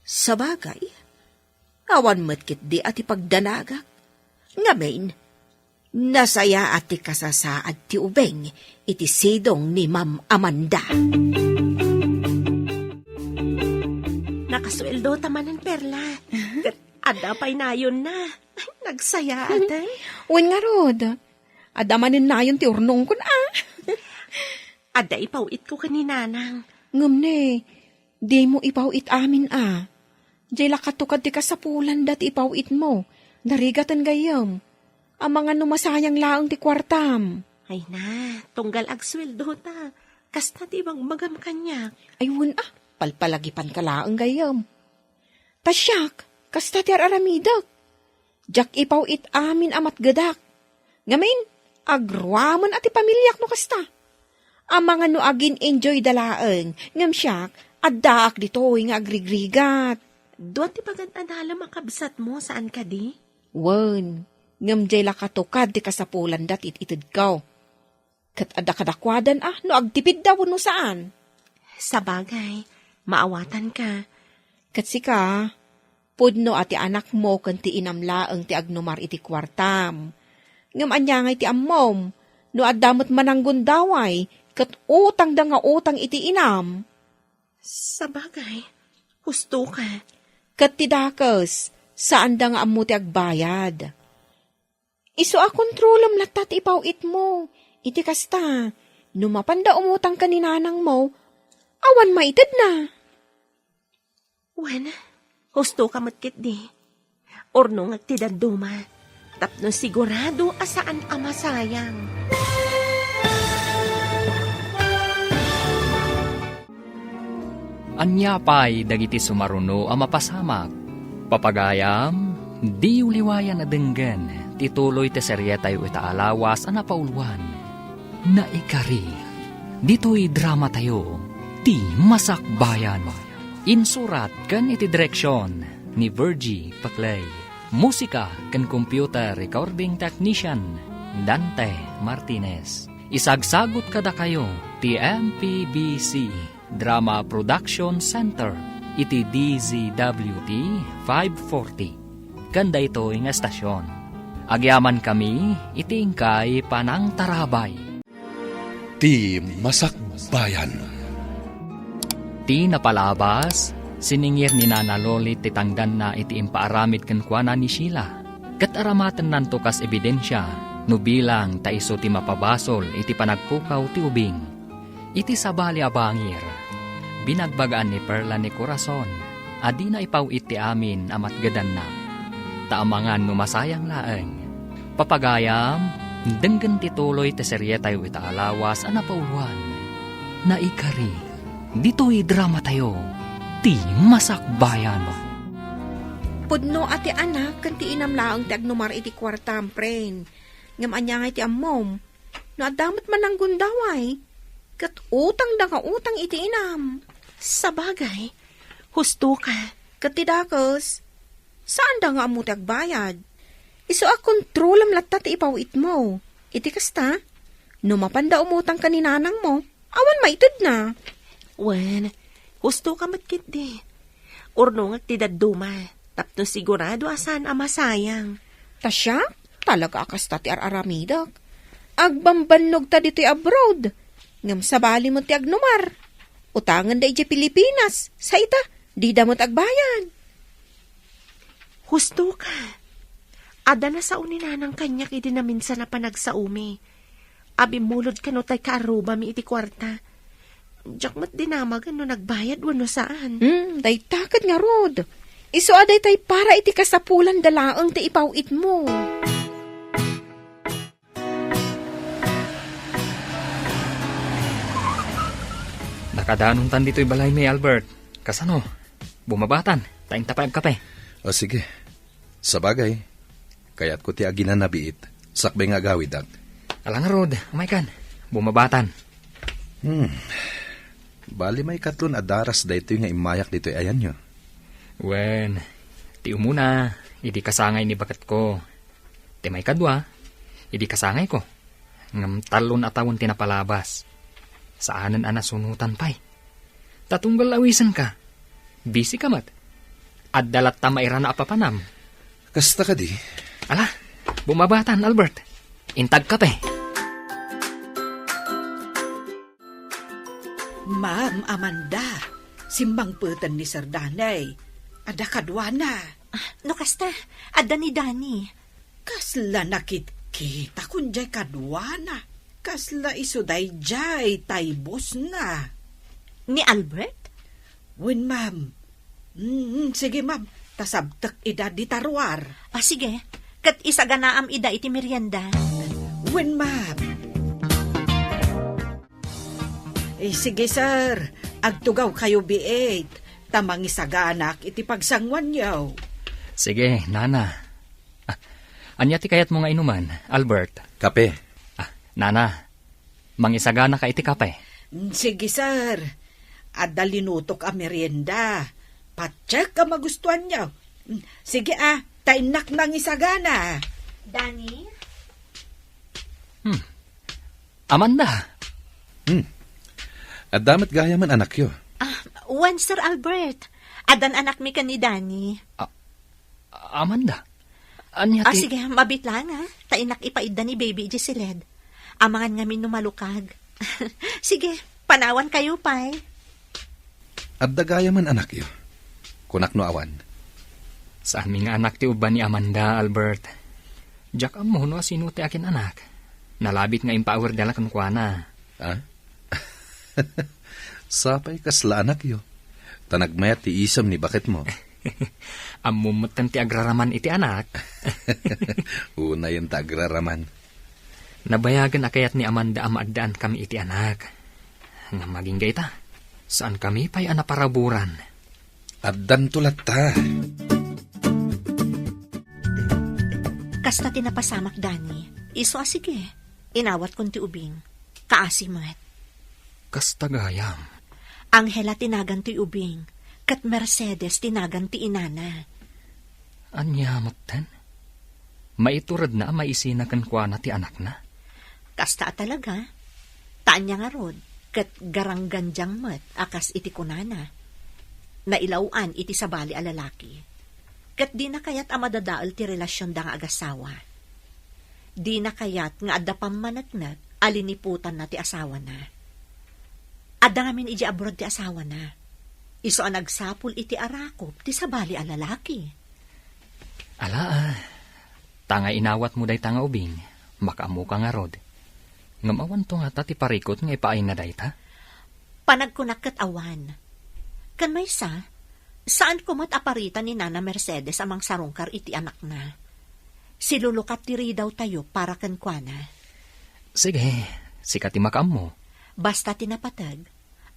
Sabagay, awan matkit di ati pagdanagak. Ngamin, nasaya ati kasasaad ti ubeng iti sidong ni Ma'am Amanda. Nakasweldo tamanan perla. Ada pa'y nayon na. Nagsaya atan. Wen nga rod. Adamanin na yun ti urnong kun Ada ipawit ko kaninanang. Ngam ne, di mo ipawit amin Diyay lakatukad ti kasapulan dati ipawit mo. Narigatan gayam. Ang mga numasayang laang ti kwartam. Ay na, tunggal agsweldo ta. Kasta ti bang magam kanya. Ay wen palpalagipan ka laang gayam. Tasyak, kasta ti araramidak. Jak ipawit amin amat gadak. Ngamin, agruaman ati pamilyak no kasta. Ang mga no agin enjoy dalaeng, ngam siyak, addaak dito'y nga agrigrigat. Doon ti pagandala makabsat mo, saan ka di? Wen, ngam jay lakatukad ti kasapulan dat itid kaw. Kat adda kadakwadan no agtipid daw no saan. Sa bagay, maawatan ka. Kat sika, pudno ati anak mo kanti inamlaeng ti agnumar iti kwartam. Ngam anyangay ti ammom, no addamot mananggun daway, kat utang da nga utang iti inam. Sa bagay, husto ka. Kat ti dakes, Saan da nga amo ti agbayad? Iso a kontrolom latat ipawit mo. Iti kasta, numapanda umutang ka ni nanang mo, awan maitid na. Wen, husto ka matkit di. Orno nga tidaduma. Tapno sigurado asaan ama sayang. Anya pay dagiti sumaruno a mapasamak. Papagayam, di uliwayan na denggen, tituloy te serye tayo itaalawas a napauluan. Naikari, dito'y drama tayo, ti masakbayan. Insurat kan iti direksyon ni Virgie Paclay. Musika kan computer recording technician Dante Martinez. Isagsagot kada kayo ti MPBC Drama Production Center iti DZWT 540. Kanda ito nga estasyon. Agyaman kami iti ingkay panang tarabay. Ti Masakbayan. Ti napalabas, siningir ni Nana Loli titangdan na iti impaaramid kenkwana ni Sheila. Kat aramatan nanto kas ebidensya, no bilang taiso ti mapabasol iti panagpukaw ti ubing. Iti sabali abangir, binagbagaan ni Perla ni Corazon, adi na ipaw iti amin amat gadan na. Taamangan no masayang laeng. Papagayam, denggan tituloy ti serye tayo itaalawas a napauluan. Naikari. Dito'y drama tayo, ti masakbayan. Pudno ati anak, kan ti inamlaang ti agnumar iti kwartam, pren. Ngam anya nga iti ammom. No adamat man ang gundaway. Kat utang da ka utang iti inam. Sabagay, husto ka. Kat ti dakos, saan da nga amo ti agbayad? Iso a kontrolam latta ti ipawit mo. Iti kasta, no mapanda umutang ka ni nanang mo, awan maitid na. Wen, husto ka matkit di. Orno nga tidaduma, tapno sigurado asan ama sayang. Tasya, talaga akas ti araramidak. Agbambannog ta dito'y abroad. Ngam sabali mo ti agnumar. Utangan da iti Pilipinas. Sa ita, di damot agbayan. Husto ka. Ada na sa unina ng kanyak iti na minsan na panagsaumi. Abi mulod ka no tay kaaruba mi iti kwarta. Diyak mat dinamag no nagbayad wano saan. Day takad nga rod. Iso aday tay para iti kasapulan dalaang ti ipawit mo. Nakadanong tan dito'y balay may Albert. Kasano? Bumabatan. Taing tapay ang kape. O sige, sabagay, kaya't ko ti aginan nabiit, sakbay nga gawidak. Alang rod, umaykan. Bumabatan. Bali may katlon adaras da ito nga imayak dito'y ayan nyo. Wen, ti umuna, idi kasangay ni bakat ko. Ti may kadwa, idi kasangay ko. Ngam talon atawon tinapalabas. Saanan anasunutan pa'y. Tatunggal awisan ka. Busy ka mat. At dalat ta maira na apapanam. Kasta ka di? Ala, bumabatan Albert. Intag ka pa. Ma'am Amanda, simbang putan ni Sir Danay. Ada kadwa na. No kasta, adda ni Dani. Kasla nakit-kita kunjay kadwa na. Kasla isuday jay taybos na. Ni Albert? Wen ma'am. Sige ma'am, tasabtak ida di tarwar. Sige, kat isaganaam ida iti merienda. Wen ma'am. Sige sir, agtugaw kayo biit. Tamang isaganak iti pagsangwan yaw. Sige, nana. Anya ti kayat mo nga inuman, Albert? Kape. Nana, mangisagana ka iti kape. Sige sir, adda linutok a merienda. Patsyak ka magustuhan niyo. Sige tainak nang isagana. Dani? Amanda. At damat gaya man anak yo. Wan Sir Albert. Adan anak mi ka ni Dani. Amanda. Anya ti... Sige, mabit lang Tainak ipaida ni baby Giseled. Amangan ngamin numalukag. Sige, panawan kayo pay. At dagaya man anak yo. Kunak no awan. Sa aming anak ti uban ni Amanda, Albert. Jak amo no sino ti akin anak. Nalabit nga impawer dala kan kuana. Ha? Sapay kasla anak yo. Tanagmaya ti isam ni bakit mo. Amumutan ti agraraman iti anak. Una yung tagraraman. Nabayagan akayat ni Amanda amaagdaan kami iti anak. Nga maging gayta, saan kami pa'y anaparaburan? Addan tulat ta. Kasta tinapasamak, Dani. Iso sige. Inawat kon ti ubing. Kaasimat. Kasta gayam. Angela tinagan ti ubing. Kat Mercedes tinagan ti inana. Anyamot ten? Maiturad na maisinakan kwa na ti anak na? Kasta talaga. Taan niya nga rod. Kat garangganjang mat akas iti kunana. Nailauan iti sabali a lalaki. Kat di na kayat amadadaal ti relasyon da nga agasawa. Di na kayat nga adda pamanagnat aliniputan na ti asawa na. Adda ngamin iji abroad ti asawa na. Iso ang nagsapul iti arakop ti sabali a lalaki. Ala, tanga inawat mo day tanga ubing, makaamu ka nga rod. Ngamawan to nga ta ti parikot nga ipaay na day ta? Panagkunak kat awan. Kan may saan kumat aparitan ni Nana Mercedes amang sarungkar iti anak na? Silulukat tiri daw tayo para kan kuana. Sige, sikat ti makaamu. Basta tinapatag,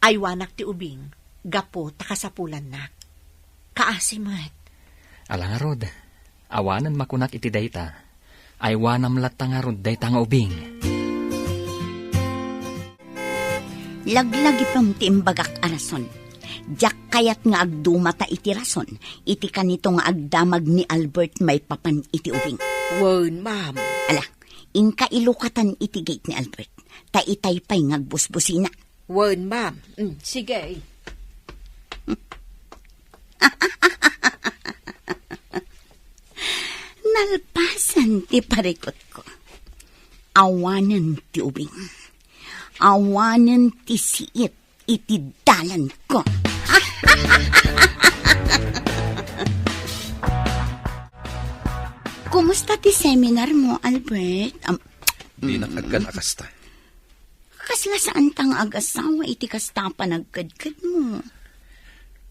ay wanak ti ubing, gapo takasapulan na. Kaasimat. Ala nga rod, awanan makunak iti dayta, ay wanam latta nga rod dayta nga ubing. Laglagi pam ti imbagak arason. Jak kayat nga agdumata iti rason. Iti kanito nga agdamag ni Albert may papan iti ubing. Wan, ma'am. Ala, inka ilukatan iti gate ni Albert. Taitay pa'y ngagbusbusina. Wan, ma'am. Sige. Nalpasan ti parikot ko. Awanan ti ubing. Awanan ti siit iti dalan ko. Kumusta ti seminar mo, Albert? Di nakagkan akasta. Kasla saan tang agasawa iti kasta panagkadkad mo?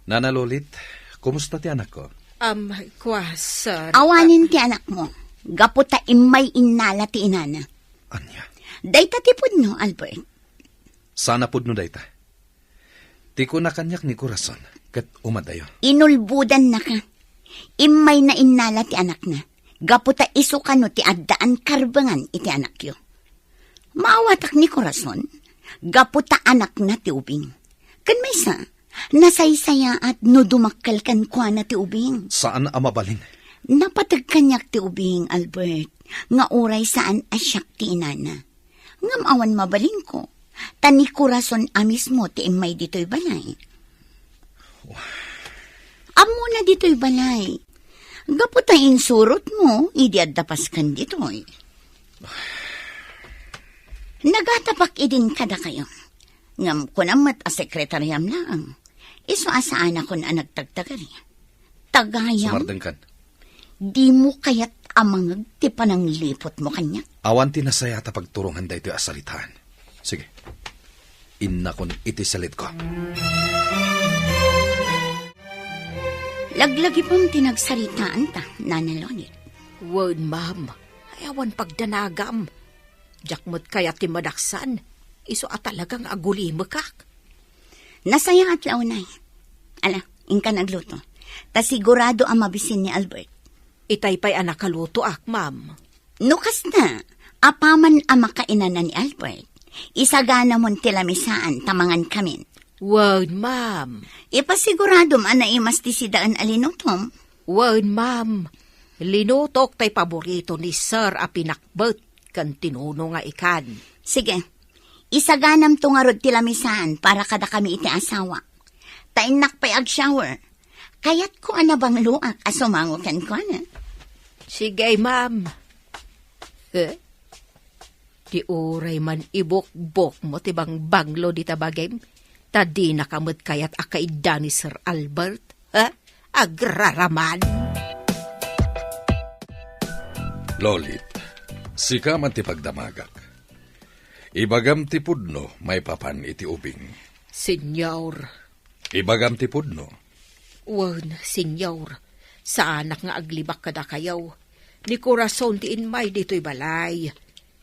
Nana Lolit, kumusta ti anak ko? Sir. Awanin ti anak mo. Gaputa imay inala ti inana. Anya, Dayta tipod no, Albert. sana pud no dayta. Ti ko na kanyak ni Corazon, kat umadayo. Inulbudan na ka. Imay na inala ti anak na. Gaputa iso ka no ti addaan karbangan iti anak yo. Maawatak ni Corazon. Gaputa anak na ti ubing. Kan may nasaysaya at no dumakkel kan kwa na ti ubing. Saan amabalin? Napatag kanyak ti ubing, Albert. Nga uray saan asyak ti inana. Ngam awan mabaling ko. Tani Corazon amis mo ti imay dito'y balay. Amo na dito'y balay. Gaputayin surot mo, idi addapas kan dito'y. Nagatapak idin kada kayo. Ngam ko namat a sekretaryam lang. Iso asaan ako na nagtagtagari. Tagayam. Sumardeng kan. Di mo kayat amang ti panang lipot mo kanya. Awan ti nasaya ta pagturungan da ito asalitaan. Sige. Inna kon iti salit ko. Laglagi pong tinagsaritaan ta, Nana Lonit. Wan, ma'am. Ayawan pagdanagam. Jakmot kaya ti madaksan. Iso at talagang agulimekak. Nasaya at launay. Ala, inka nagluto. Ta sigurado ang mabisin ni Albert. Itay pa'y anak kaluto ma'am. Nukas na, apaman ang makainanan ni Albert. Isagana mon tilamisaan tamangan kamin. Wan, ma'am. Ipasigurado man na imas ti sidaan alinutom. Wan, ma'am. Linutok tay paborito ni Sir a pinakbet kan tinuno nga ikan. Sige, isaganam tungarod tilamisaan para kada kami iti asawa. Tainak pa'y ag-shower. Kayat ko anabang luak asumango kan ko na. Sige, ma'am. Di uray man ibok-bok mo tibang banglo di tabagem. Tadi nakamot kayat akaida ni Sir Albert. Agraraman. Lolit, sika man ti pagdamagak. Ibagam ti pudno, may papan iti ubing. Senyor. Ibagam ti pudno. Wan, senyor. Sa anak nga aglibak kada kayaw. Ni korason ti inmay dito'y balay.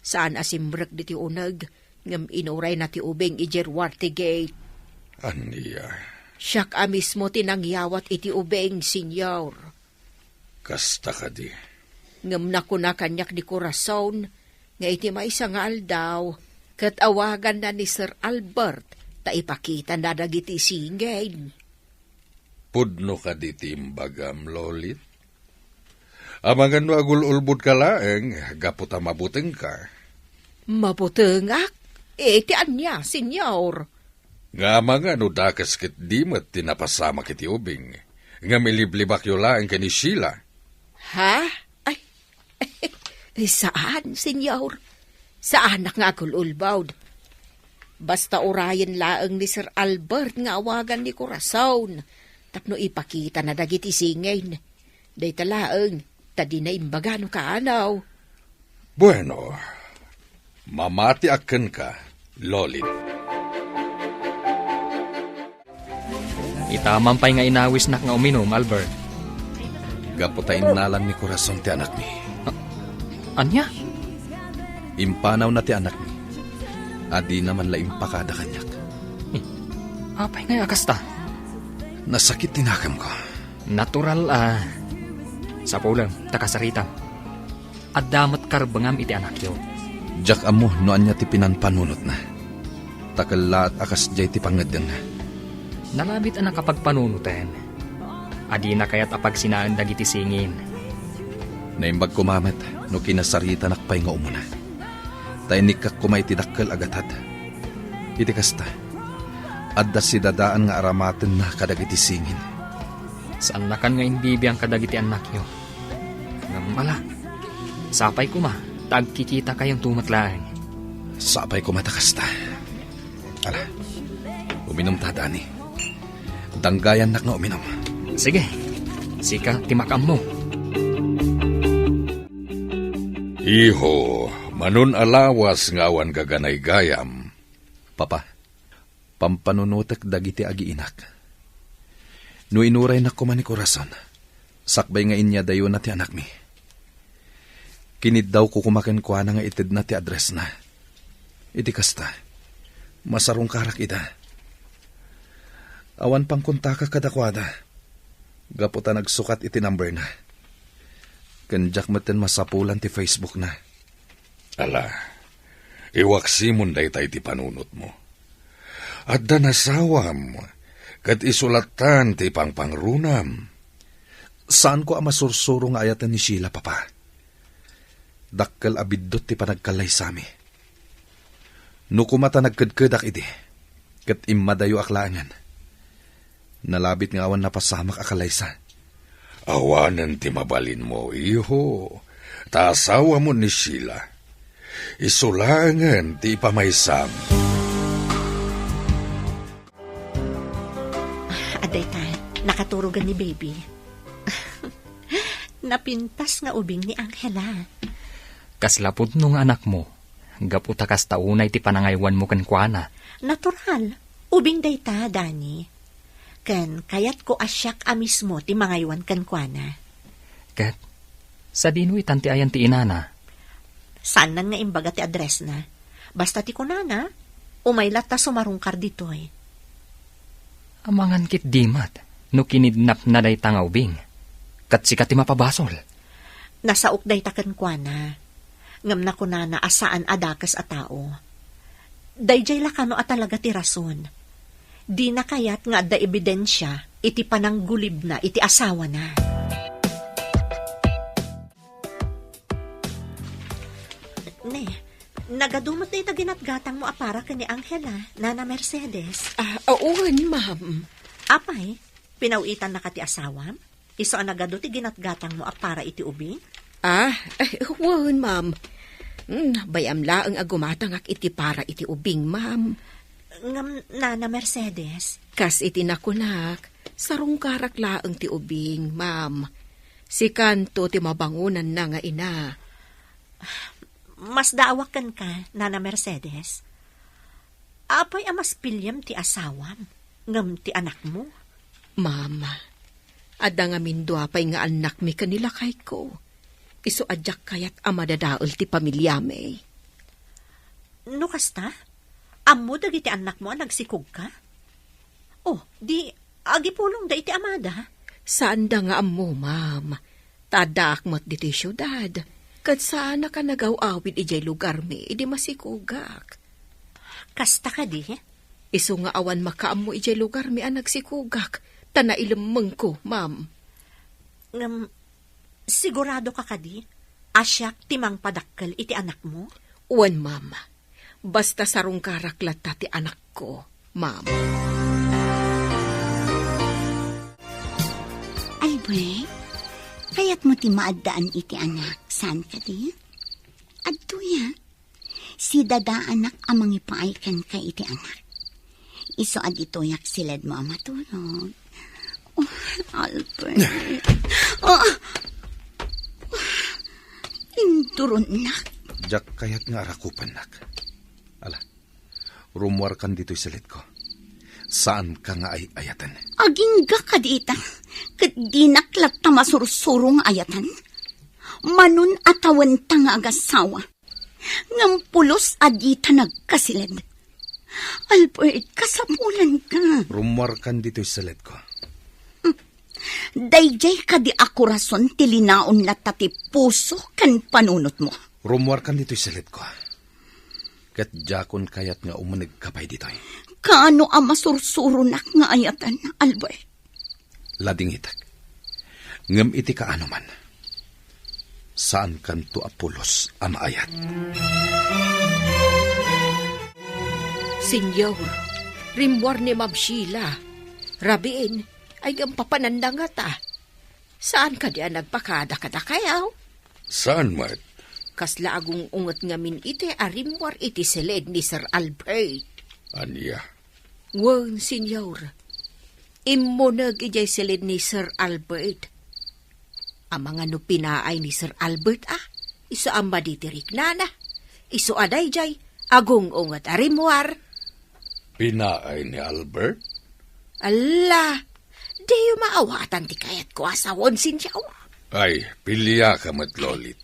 Saan asimrek diti unag. Ngam inuray na ti ubing ijerwar ti gate. Aniya, Siyak a mismo tinangyawat iti ubing, senyor. kasta ka di. Ngam na ko na kanyak di korason. Nga iti maisa nga aldaw. Kat awagan na ni Sir Albert. Ta ipakita na dagiti singay. Pudno ka di timbagam, Lolit. Amangan no agul-ulbud ka laeng, gaputa mabuteng ka. Maputengak? Iti anya, senyor. Nga mga no dakas kit dimat tinapasama kiti ubing. Nga miliblibak yo laeng ka ni Sheila. Ha? Ay, saan, senyor? Sa anak nga agul-ulbawd. Basta orayan laeng ni Sir Albert nga awagan ni Corazon. Tapno ipakita na dagiti singayn. Day talaeng, tadi na imbaga no kaanaw. Bueno, mamati aken ka, Lolit. Itamampay nga inawis nak nga uminom, Albert. Gaputain nalan ni Corazon ti anak mi. Anya? Impanaw na ti anak mi. Adi naman la impakada kanyak. Apay nga akasta. Nasakit tinakam ko. Natural sa pulang, takasarita. At damat karbangam iti anak yo. Jak amo noan niya ti pinanpanunot na. Takala at akas jay ti pangadyan na. Nalabit ang nakapagpanunuten. Adi na kaya't apag sinaan dagiti singin. Naimbag kumamet no kinasarita nakpay nga umuna. Tainik kak kumay ti dakkel agatad. Iti kasta. Adda si dadaan nga aramaten na kadagiti singin. Saan nakan nga imbibi ang kadagiti anak yo. Ngamala, sapay kuma, tagkikita kayong tumatlaang. Sapay kumatakasta. Ala, uminom ta, Dani. Danggayan nak na uminom. Sige, sika timakam mo. Iho, manun alawas ngawan gaganay gayam. Papa, pampanunutek dagiti agiinak. No inuray na kuman ni Corazon, sakbay nga inya dayo na ti anak mi. Kinid daw ko kumaken kwa na nga itid na ti address na. Iti kasta, masarong karak ida. Awan pang kuntaka kadakwada. Gaputa nagsukat iti number na. Kanjak maten masapulan ti Facebook na. Ala, iwaksimon day tayo ti panunot mo. At danasawam, kat isulatan ti pangpangrunam. Saan ko ang masursuro nga ayatan ni Sheila, Papa? Dakkel abiddot ti panagkalay sami. No kumata nagkadkadak iti, kat imadayo aklangan. Nalabit nga awan napasamak akalaysa. Awanan ti mabalin mo, iho. Tasawa mo ni Sheila. Isulangan ti pamaysam. Aday ta, nakaturugan ni baby. Napintas nga ubing ni Angela. Kaslapod nung anak mo, gaputa kas taunay ti panangaywan mo kankwana. Natural, ubing day ta, Dani. Ken, kayat ko asyak a mismo ti mangaywan kankwana. Kat, sa dino'y tanti ayan ti inana. Saan nan nga imbaga ti address na? Basta ti kunana, umaylat ta sumarungkar ditoy. Amangan kit dimat, no kinidnap na day tangaubing. Kat sikat ti mapabasol. Nasaok day ta kankwana. Ngam na kunana asaan adakas a tao. Dayjay lakano a talaga ti rason. Di na kayat nga da ebidensya, iti pananggulib na, iti asawa na. Ne, nagadumot na itaginatgatang mo apara ka ni Angela, Nana Mercedes. Auhan, ma'am. Apay, pinawitan na ka ti asawam? Iso ang nagado ti ginatgatang mo apara iti ubing? Wan, ma'am. Bayam laang agumatangak iti para iti ubing, ma'am. Ngam, Nana Mercedes. Kas iti nakunak, sarong karak laang ti ubing, ma'am. Si kanto ti mabangunan na nga ina. Mas daawakan ka, Nana Mercedes. Apay amas pilyam ti asawam, ngam ti anak mo. Mama, ada nga mindua pa'y nga anak mi kanila kay ko. Iso adyak kayat amadadaol ti pamilya me. No kasta? Amo dagiti anak mo nagsikog ka? Oh, di agipulong da iti amada. Saan da nga amo, ma'am? Tadak mat diti syudad. Kad saan ka nagaw-awid ijay lugar me, idi masikugak. Kasta ka di? Iso nga awan makaamo ijay lugar me ang nagsikugak. Tana ilamang ko, ma'am. Ngam, sigurado ka kadi? Asyak timang padakkel iti anak mo? Uwan, mama. Basta sarong karaklat ti anak ko, ma'am. Albert, kaya't mo ti maadaan iti anak. Saan ka di? Adto ya. Si dada anak amang ipaaykan ka iti anak. Iso aditoyak silad mo ang matulog. Oh, Albert. Oh. Induron nak. Jak kayat nga arakupan nak. Ala, rumwar kan dito'y salit ko. Saan ka nga ay ayatan? Agingga ka dita. Kat di naklat ta masursurong ayatan. Manun atawan ta nga agasawa. Ngampulos adita nagkasilid. Albert, kasapulan ka. Rumwar kan dito'y salit ko. Dayjay ka di ako rason tilinaon latati puso kan panunot mo. Rumwar kan dito'y salit ko. Kat jakon kayat nga umanig kapay dito'y. Kaano ang masursuro nak nga ayatan, Albert? Lading itak. Ngam iti kaano man. Saan kanto apulos ang ayat? Senyor, rimwar ni Ma'am Sheila. Rabiin, ay gampapananda nga ta. Saan ka diyan nagpakada-kada kayaw? Saan, Mat? Kasla agong ungot ngamin iti arimwar iti silid ni Sir Albert. Anya? Wan, senyor. Imunag ijay silid ni Sir Albert. Ang mga nupinaay ni Sir Albert iso ang maditirik na. Iso aday jay, agong ungot arimwar. Pinaay ni Albert? Ala, di yung maawatan ti kayat ko asawon sinyaw. Ay, pilya ka, Mat Lolit.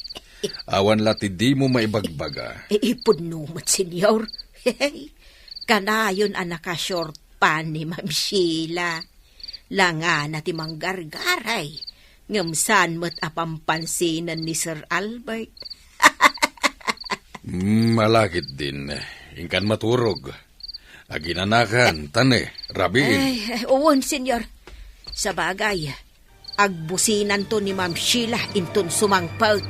Awan lati di mo maibagbaga. Ipod numot, senyor. Hey, kanayon ang nakashort pa ni Ma'am Sheila. Langa na ti manggargaray. Ngamsan mo't apampansinan ni Sir Albert. Malakit din. Ingkan maturog. Aginanakan, tane, rabiin. Ay, uwon, senyor. Sa bagay, agbusinan to ni Ma'am Sheila intun sumangpaut.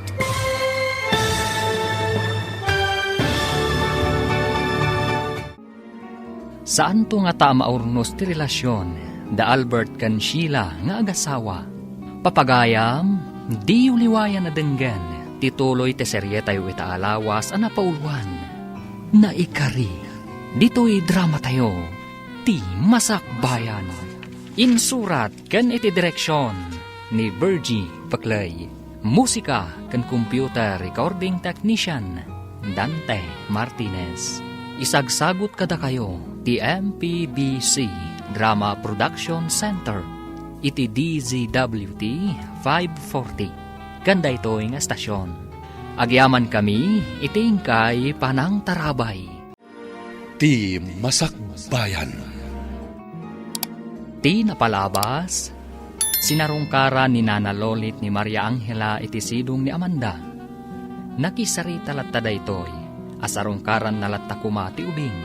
Saan to nga ta maurnos ti relasyon da Albert kan Sheila nga agasawa? Papagayam, di uliwayan na denggan, tituloy te serye tayo itaalawas ang napauluan. Naikari, dito'y drama tayo, ti masakbayan. Insurat kan iti direksyon ni Virgie Paclay. Musika kan computer recording technician Dante Martinez. Isagsagot kada kayo ti MPBC Drama Production Center iti DZWT 540 kanda ito nga estasyon. Agyaman kami iting kay Panang Tarabay. Ti Masakbayan. Ti napalabas, sinarungkara ni Nana Lolit ni Maria Angela iti sidong ni Amanda. Nakisarita latta daytoy, asarungkaran na latta kumati ubing.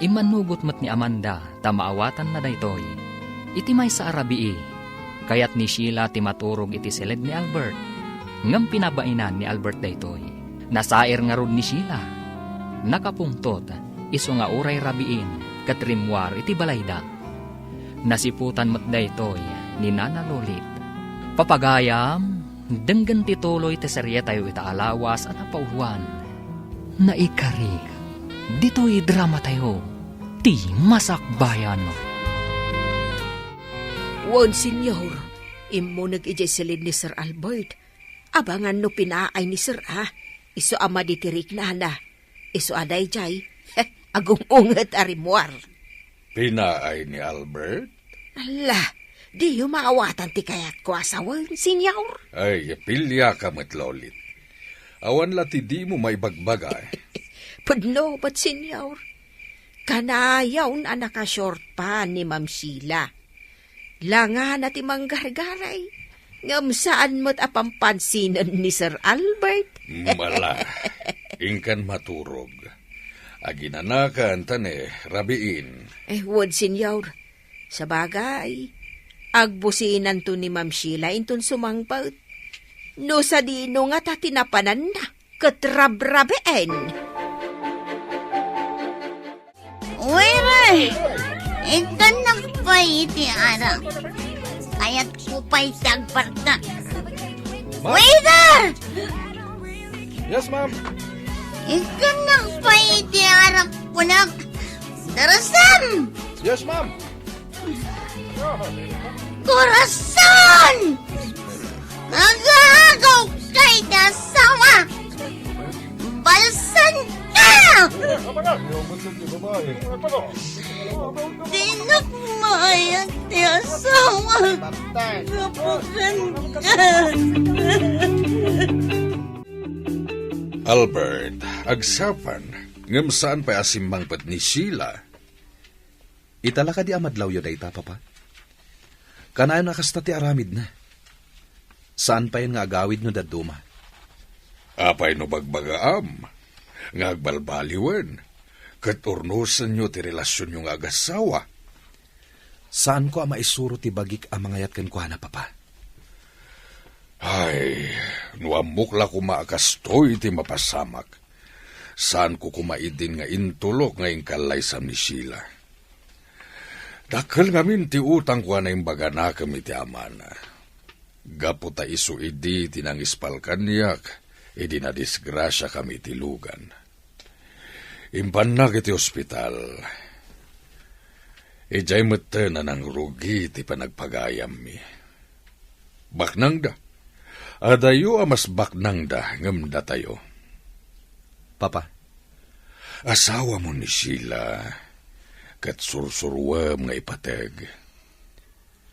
Imanugot mat ni Amanda, tamaawatan na daytoy. Iti may sa arabii, kayat ni Sheila ti maturog iti silid ni Albert. Ngam pinabainan ni Albert daytoy. Nasair nga rod ni Sheila. Nakapungtot, iso nga uray rabiin, katrimwar iti balayda. Nasiputan mat daytoy ni Nana Lolit. Papagayam, denggan tituloy ti serye tayo itaalawas at napauluan. Naikari, dito'y drama tayo, ti masakbayan. Wan, senyor, imo nag-ijay silid ni Sir Albert. Abangan no pinaay ni Sir Iso ama ditirik na na. Iso aday jay. Agungungat arimuar. Pinaay ni Albert? Ala, di yung maawatan ti kayat ko asawan, senyor. Ay, pilya ka matlolit. Awan lati di mo may bagbagay. Pudno, ba't senyor? Kanayaw na nakashort pa ni Ma'am Sheila. Langa na ti manggargaray. Ngam saan mo't apampansinan ni Sir Albert? Mala, ingkan maturog. Aginanakan tane, rabiin. Wad senyor. Sa bagay, agbusinan to ni Ma'am Sheila intun sumangpaut. No sa dino nga ta tinapanan na, katrabrabeen. Uy, ito na pa iti ara. Kaya't kupay tagparta. Waiter! Yes, ma'am. Ito na pa iti ara punak. Darasan! Yes, ma'am. Corazon! Nagagaw kay dasawa! Balsan ka! Dinakmayan ti asawa! Kapukan ka! Albert, agsapan. Ngam saan pa asimbang pat ni Sheila? Itala ka di amadlaw yun ay papa. Kanayon nakasta ti aramid na. Saan pa yun nga agawid no daduma? Apay no bagbagaam. Nga agbalbaliwan. Katurnusan nyo ti relasyon yung agasawa. Saan ko maisuro ti bagik ang mga yatkan ko na papa? Ay, nuamukla ko maakastoy ti mapasamak. Saan ko kumaidin nga intulok ngayong kalaysam ni Sheila. Dakal ngamin ti utang ko na yung baga na kami ti amana. Gapo ta iso idi tinangispal kanyak, idi na disgrasya kami ti lugan. Impan na kiti ospital. Ijay mata na ng rugi ti panagpagayam mi. Baknang da. Adayo amas baknang da ngamda tayo. Papa, asawa mo ni Sheila, kat sursurwam nga ipateg.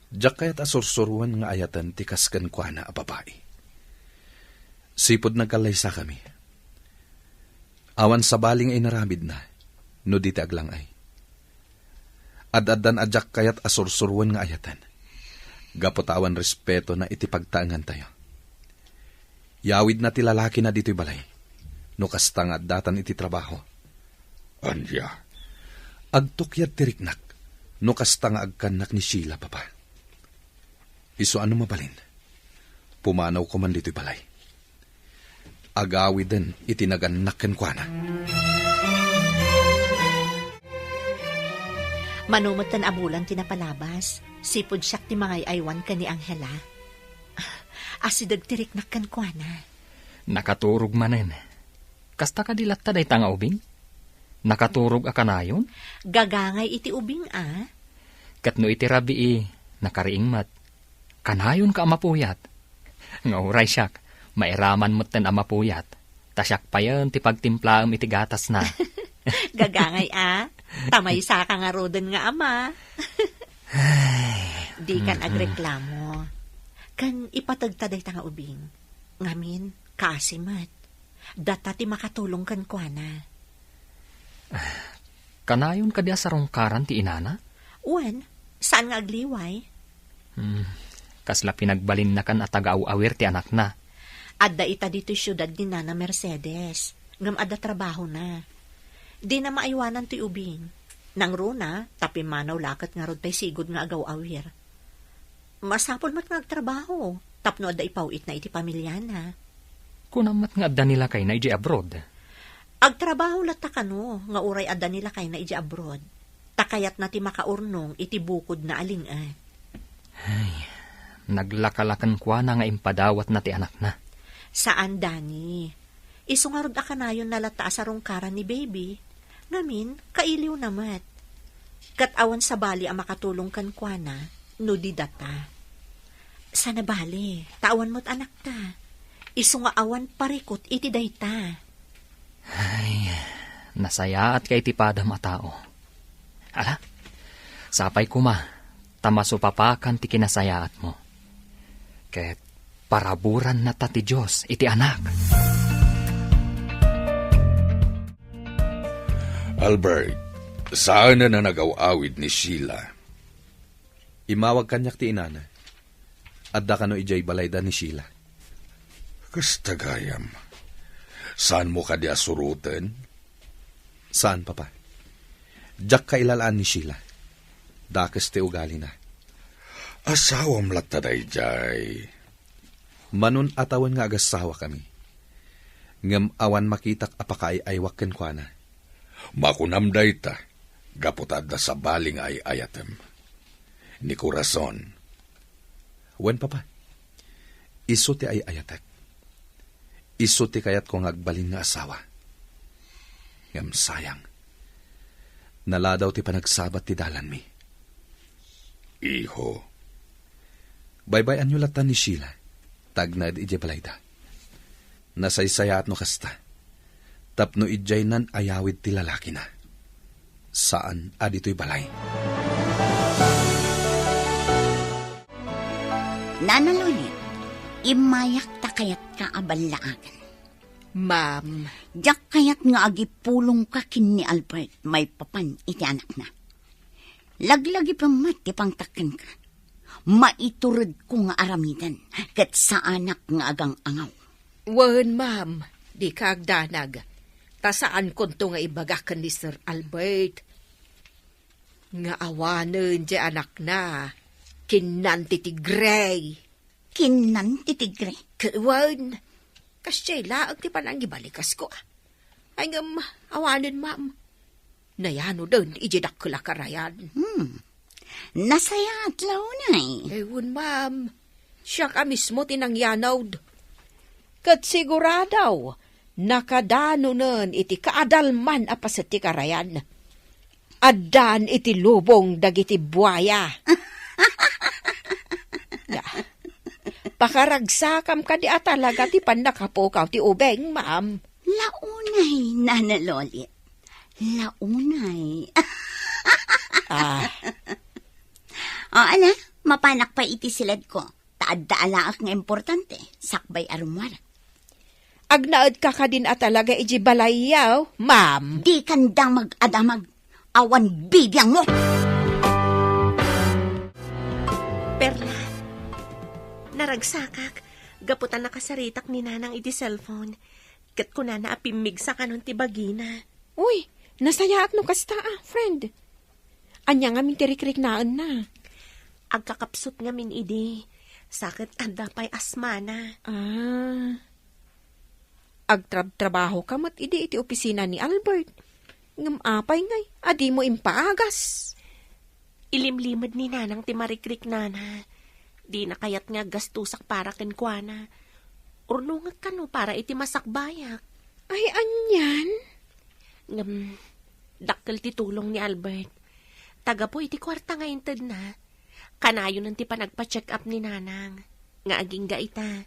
Diyak kaya't asursuruan nga ayatan ti kaskan kwa na babae. Sipod nagkalaysa kami. Awan sa baling ay naramid na, no di ti aglang ay. Ad-adan adyak kaya't asursuruan nga ayatan. Gapotawan respeto na iti pagtaangan tayo. Yawid na ti lalaki na dito'y balay. No kastang at datan iti trabaho. Anya? Agtukyat tiriknak, no kastang agkanak ni Sheila, papa. Iso ano mabalin? Pumanaw ko man dito'y balay. Agawi din itinaganak kwa na. Manumot tan abulan tinapalabas. Sipod siyak ti mga aywan ka ni Angela. Asidag tiriknak kan kwa na. Nakaturog manen. Kasta ka dilatta day tanga ubing? Nakaturog akanayon? Gagangay iti ubing Katno iti rabi nakariing mat. Kanayon ka amapuyat. Nga uray siyak, mairaman mo't ten amapuyat. Tasyak pa yan ti pagtimplaam iti gatas na. Gagangay tamay sa ka nga roden nga ama. Di kan agreklamo. Kan ipatagtaday tanga ubing. Ngamin, kasimat. Data ti makatulong kan kwa na. Kanayon ka diya sa rongkaran ti inana? Uwan, saan nga agliway? Kasla pinagbalin na kan at taga-awir ti anak na. Adda ita dito syudad ni Nana Mercedes. Ngam adda trabaho na. Di na maaywanan ti ubing. Nang runa, tapi manaw lakat nga rod pa'y sigod nga agaw-awir. Masapol mat nga agtrabaho. Tapno adda ipawit na iti pamilya na. Kunamat nga adda nila kay na iji abroad. Agtrabaho lata kano, nga uray adda nila kay na iji abroad. Takayat na ti makaurnong iti bukod na alingan. Ay, naglakalakan kwa na nga impadawat na ti anak na. Saan, Dani? Isungarod akanayon na lata sa rongkaran ni baby. Ngamin, kailiw namat. Katawan sa bali ang makatulong kan kwa na, no di data. Sana bali, tawan mo't anak ta. Isu nga awan parikot iti dayta. Ay, nasaya at kay tipadam a tao. Ala, sapay kuma, tamasupapakan ti kinasayaat mo. Ket paraburan na ta ti Diyos iti anak. Albert, saan na nagaw-awid ni Sheila? Imawag kanyak ti inana. Adda kano ijay balayda ni Sheila. Kastagayam, saan mo ka di asurutan? Saan, papa? Diyak kailalaan ni Sheila. Dakes ti ugali na. Asawam lataday jay. Manon atawan nga agasawa kami. Ngam awan makitak apakaay aywak ken kuana. Makunamday ta, gaputad na sa baling ay ayatem. Ni Corazon. Wen, papa? Isu ti ay ayatek. Isu ti kayat ko ngagbalin nga asawa. Ngam sayang. Naladaw ti panagsabat ti dalan mi. Iho, Baybayan nyo latan ni Sheila. Tagnad ije balayda. Nasaysayat no kasta. Tapno ijay nan ayawid ti lalaki na. Saan adito'y balay? Nanalolit, imayak ta kayat ka abalaagan. Ma'am, Diyak kayat nga agipulong ka kin ni Albert may papan iti anak na. Laglagi pa mati pang taken ka. Maiturod ko nga aramidan kat sa anak nga agang angaw. wen ma'am, di kagdanag. Tasaan konto nga ibagakan ni Sir Albert. Nga awanen di anak na, kinanti ti Gray. Kinan titigre. Kawan, kasyela ang ti panang gibalikas ko. Ay ngam, awanen ma'am. Nayano doon, ijidak ko lakarayan. Nasaya at launay. Ewan ma'am, siya ka mismo tinangyanaw. Kat siguradaw, nakadano nun iti kaadalman apas iti karayan. Adan iti lubong dagiti buaya. Pakaragsakam ka di atalaga ti pandakapukaw ti ubeng, ma'am. Launay, nanalolit. Launay. O, ana, mapanak pa iti silad ko. Taad-daalaak nga importante. Sakbay arumwara. Agnaad ka ka din atalaga iji balayaw, ma'am. Di kandang mag-adamag. Awan bibiyang mo. Perla, naragsakak, gaputan nakasaritak ni nanang iti cellphone. Kat ko na naapimig sa kanon ti bagina. Uy, nasayaat no kasta friend. Anya nga min tirikrik naan na. Agkakapsot nga min idi. Sakit anda pa'y asmana. Agtrabaho ka mat iti opisina ni Albert. Ngam apay ngay, adi mo impaagas. Ilimlimad ni nanang ti marikrik nana. Di na kayat nga gastusak para kenkwana. Urnungag ka no para iti masakbayak. Ay, anyan? Ngam, dakkel ti tulong ni Albert. Taga po iti kwarta nga inted na. Kanayo nang ti panagpa-check up ni nanang. Nga aging gaita.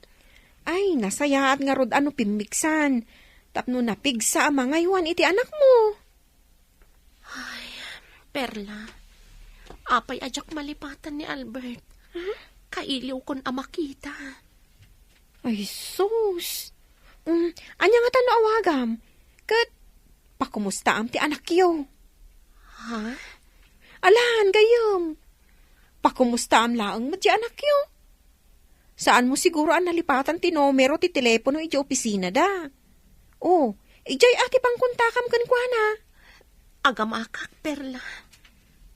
Ay, nasayaat nga rod ano pimiksan. Tapno napigsa ang mga iwan iti anak mo. Ay, Perla. Apay ajak malipatan ni Albert. Kailiw kon amakita. Ay, sus. Anya nga tano awagam. Kat, pakumusta am ti anak yo. Ha? Alahan gayam. Pakumusta am laang mat ti anak yo. Saan mo siguro ang nalipatan ti numero ti telepono iti opisina da? Oh, ijay ati pang kontakam kankwana. Agam akak, Perla.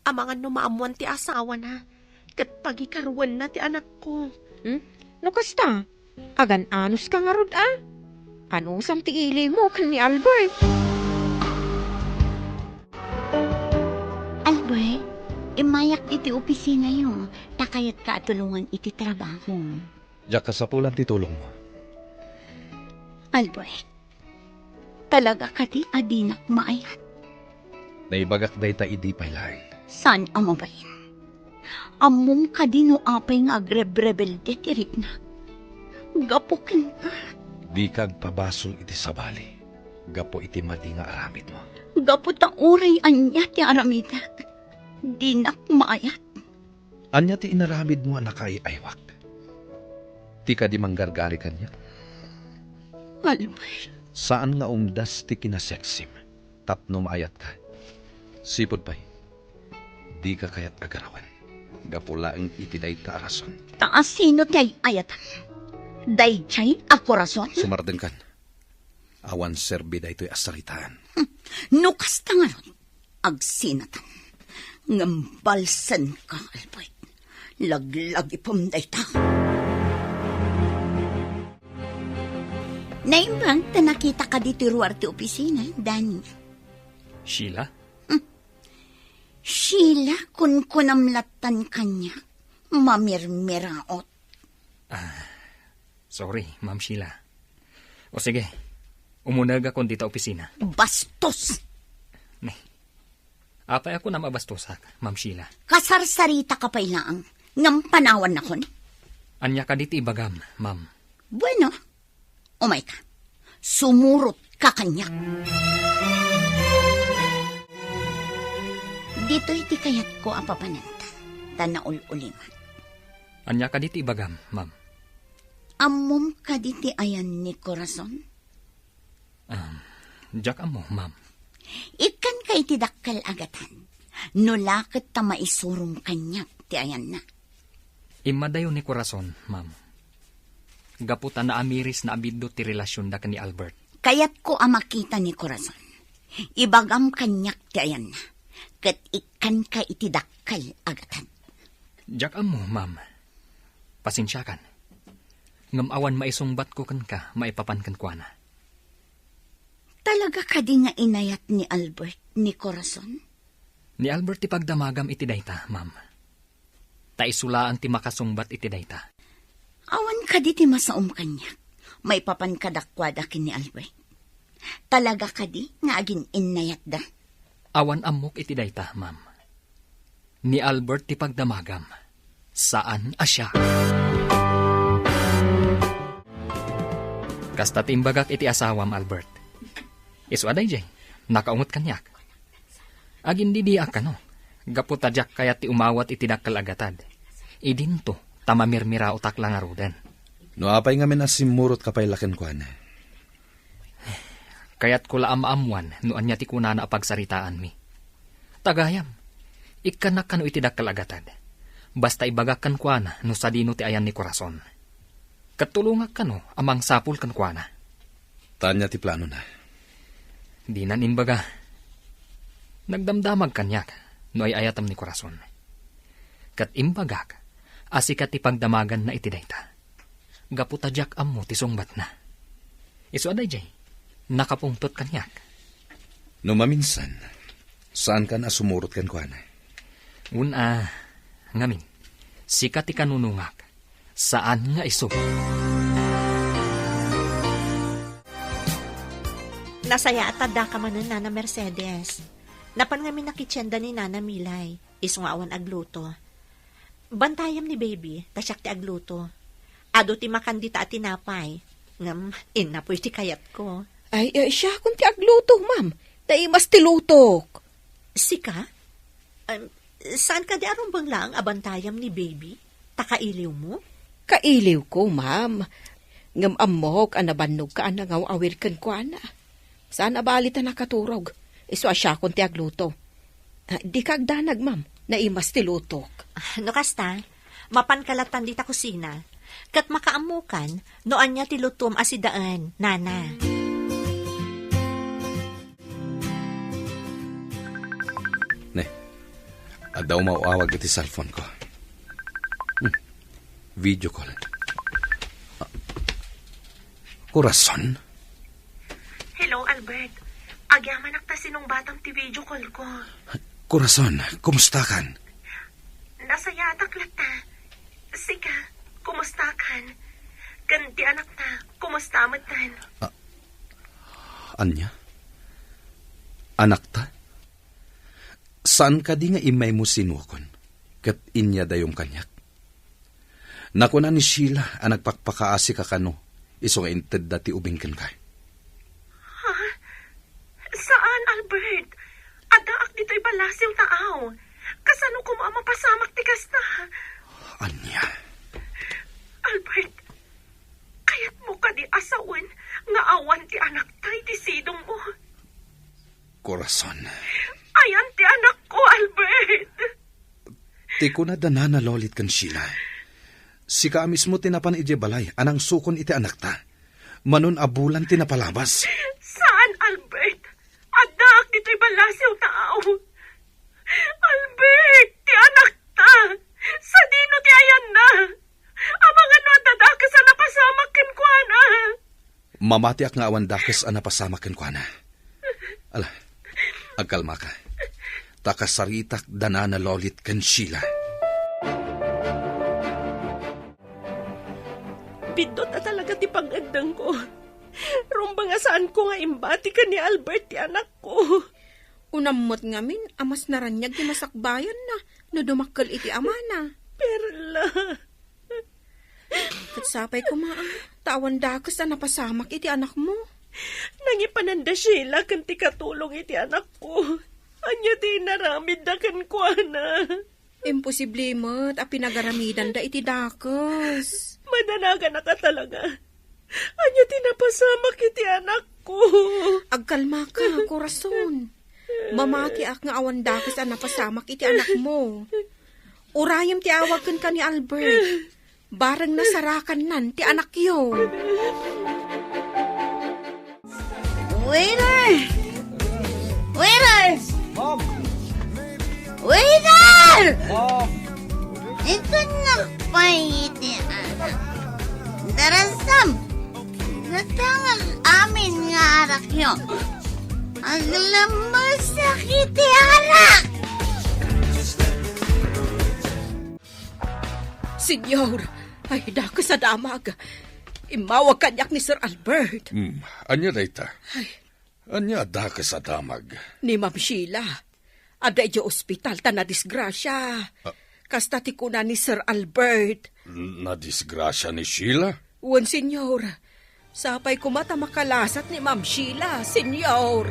Amangan numaamuan ti asawa na. Kat pagikaruan na ti anak ko. No kasta? Agan anus ka nga rod Anusam ti ili mo kan ni Albert. Albert, imayak iti opisina yung takayat ka atulungan iti trabaho. Diyak kasapulan ti tulong mo. Albert, talaga ka di adinak maayat. Naibagak day ta idi paylay. San amabayin? Among ka di no apay nga agrebrebel de tirik na. Gapukin ka. Di kag pabasol iti sabali. Gapo iti madi nga aramid mo. Gapot ang uray anya ti aramidak. Di nak maayat. Anya ti inaramid mo na kaiaywak. Ti ka di manggargari kanya. Albert, Saan nga umdas ti kinaseksim? Tapno maayat ka. Sipod pa'y. Di ka kayat agarawan. Gapulaang itiday ta arason. taas sino ti ayatan. Dayjay ako rason. Sumardeng kan. Awan serbi da ito'y asalitaan. Nukas ta nga ron. Agsinatan. Ngambalsan ka, Albert. Laglag ipumday ta. Naimbang ta nakita ka dito ruwar ti opisina, Danny. Sheila? Sheila, kun kunamlatan kanya, mamirmiraot. Sorry, Ma'am Sheila. O sige, umunag ako dito opisina. Bastos! Apay ako na mabastusak, Ma'am Sheila. Kasarsarita ka pa ilaang, ngam panawan na kon. Anya ka dito ibagam, Ma'am. Bueno, umay ka. Sumurot ka kanya. Dito iti kayat ko apapananta. Tanaul-uliman. Anya ka dito ibagam, Ma'am. Amom ka diti ayan ni Corazon. Jack amo, Ma'am. Ikan ka iti dakkal agatan. Nulakit ta maisurong kanya ti ayan na. Imadayo ni Corazon, Ma'am. Gaputan na amiris na abiddo ti relasyon da ni Albert. Kayat ko amakita ni Corazon. Ibagam kanyak ti ayan na. Kat ikan ka iti dakkal agatan. Jack amo, Ma'am. Pasensyakan. Ngamawan maisungbat ko kan ka, maipapankan ko na. Talaga ka di nga inayat ni Albert ni Corazon? Ni Albert ti pagdamagam iti dayta, Ma'am. Taisulaan ti makasungbat iti dayta. Awan ka di ti masaom kanyak. May papankadakwada kin ni Albert. Talaga ka di nga agin inayat da? Awan amok iti dayta, Ma'am. Ni Albert ti pagdamagam. Saan asya? Kasta timbagak iti asawam, Albert. Iswaday jay, nakaungot kanyak. Agin didiak ka no. Gaputadyak kaya ti umawat iti dakkal agatad. Idinto, tamamirmira utak lang arudan. No apay nga minasimurot kapay laken ko na. Kaya't ko laam-amwan no anya ti kunana apagsaritaan mi. Tagayam, ikanak ka no iti dakkal agatad. Basta ibagak kan kuana no sa dino ti ayan ni Corazon. Katulungak ka no amang sapul kan kuana. Tanya ti plano na. Di nan inbaga. Nagdamdamag kanyak no ay ayatam ni Corazon. Kat imbagak, asikat ti pagdamagan na iti dayta. Gaputadyak ammo ti sungbat na. Isu aday jay, nakapungtot kanyak. No maminsan, saan ka na sumurot kan ko na? Una, ngamin, sikat ti kanunungak, saan nga isu? Nasaya at tada ka man Nana Mercedes. Napan nga minakitsenda ni Nana Milay. Iso nga awan agluto. Bantayam ni baby, tasyak ti agluto. Ado ti makandita at tinapay. Ngam, inapoy ti kayat ko. Ay, siya kung ti agluto, ma'am. Dahil mas tilutok. Sika? Saan ka di aron bang lang abantayam ni baby? Takailiw mo? Kailiw ko, ma'am. Ngam amok, anabanog ka, anangaw awir kan ko, ana. Saan abalita nakaturog? Iso asya kung ti agluto. Di kagdanag, ma'am, na imas tilutok. No kasta, mapankalatan di ta kusina. Kat makaamukan, noan niya tilutom asidaan, Nana. Ne, adaw mauawag iti cellphone ko. Video call. Corazon? Hello, Albert. Agyaman ta sinong batang ti video call ko. Corazon, kumusta kan? Nasaya taklat ta. Sika, kumusta kan? Ganti anak ta, kumusta matan? Anya? Anak ta? Saan ka di nga imay mo sinukon? Kat inya dayong kanyak? Nakunan ni Sheila ang nagpakpakaasi ka kano. Iso nga inted dati ubingken ka. Ha? Saan, Albert? Adaak dito'y balasiw taaw. Kasano ko mapasamak tikas na? Anya? Albert, kayat mo ka di asawan nga awan ti anak tay ti sidong mo. Corazon. Ayan ti anak ko, Albert. Ti ko na danana lolit kan Sheila. Si ka mismo tinapan iti balay, anang sukon iti anak ta. Manon abulan tinapalabas. Saan, Albert? Adak dito'y balasiw taaw. Albert, ti anak ta. Sa dino ti ayan na. Amang ano dadaka sa napasamak ken kuana. Mamatiak nga awan dakes ang napasamakin ko na. Ala, agkalma ka. Takasaritak danana lolit kan Sheila. Bidot na talaga ti pag-agdang ko. Rumba nga saan ko nga imbati ka ni Albert ti anak ko. Unamot ngamin, amas naranyag ti masakbayan na, no dumakkel iti amana. Perla. Katsapay ko tawan dakas na napasamak iti anak mo. Nangipananda Sheila kan ti katulong iti anak ko. Anya ti naramid da kan ko na. Imposible mo't a pinagaramidan da iti dakas. Mananaga na ka talaga. Anya ti napasamak iti anak ko. Agkalma ka, Corazon. Mamati ak nga awan dakas na napasamak iti anak mo. Urayam ti awagan ka ni Albert. Barang nasarakan nan ti anak yo. Waiter! Waiter! Waiter! Ito na pa iti anak. Darasam, natangal amin nga arak yun. Ang lamas iti anak! Senyor, ay dakas sa damag. Imawag kanyak ni Sir Albert. Anya dayta? Anya daka sa damag. Ni Ma'am Sheila. Ada iti ospital ta na disgrasya. Kasta ti kuna ni Sir Albert. Na disgrasya ni Sheila? Wan, senyor. Sapay kumata makalasat ni Ma'am Sheila, senyor.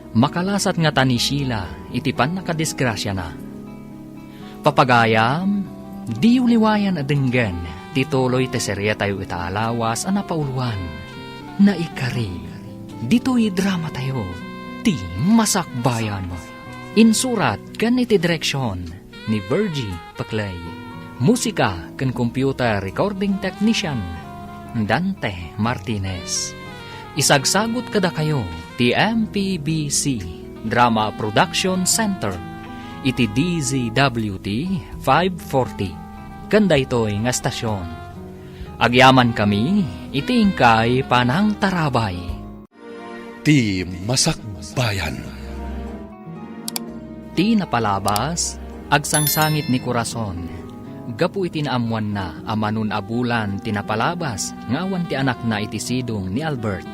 Makalasat nga ta ni Sheila, iti pan nakadisgrasya na. Papagayam, di uliwayan adenggan, tituloy teserya tayo itaalawas a napauluan. Naikari, dito'y drama tayo, ti masakbayan. Insurat kan iti direksyon ni Virgie Paclay. Musika kan computer recording technician Dante Martinez. Isagsagot kada kayo ti MPBC Drama Production Center iti DZWT 540. Kanda ito'y nga stasyon. Agyaman kami iti ingkay panang tarabay. Ti masakbayan. Ti napalabas, agsangsangit ni Corazon. Gapu iti naamuan na amanon abulan tinapalabas ngawan ti anak na iti sidong ni Albert.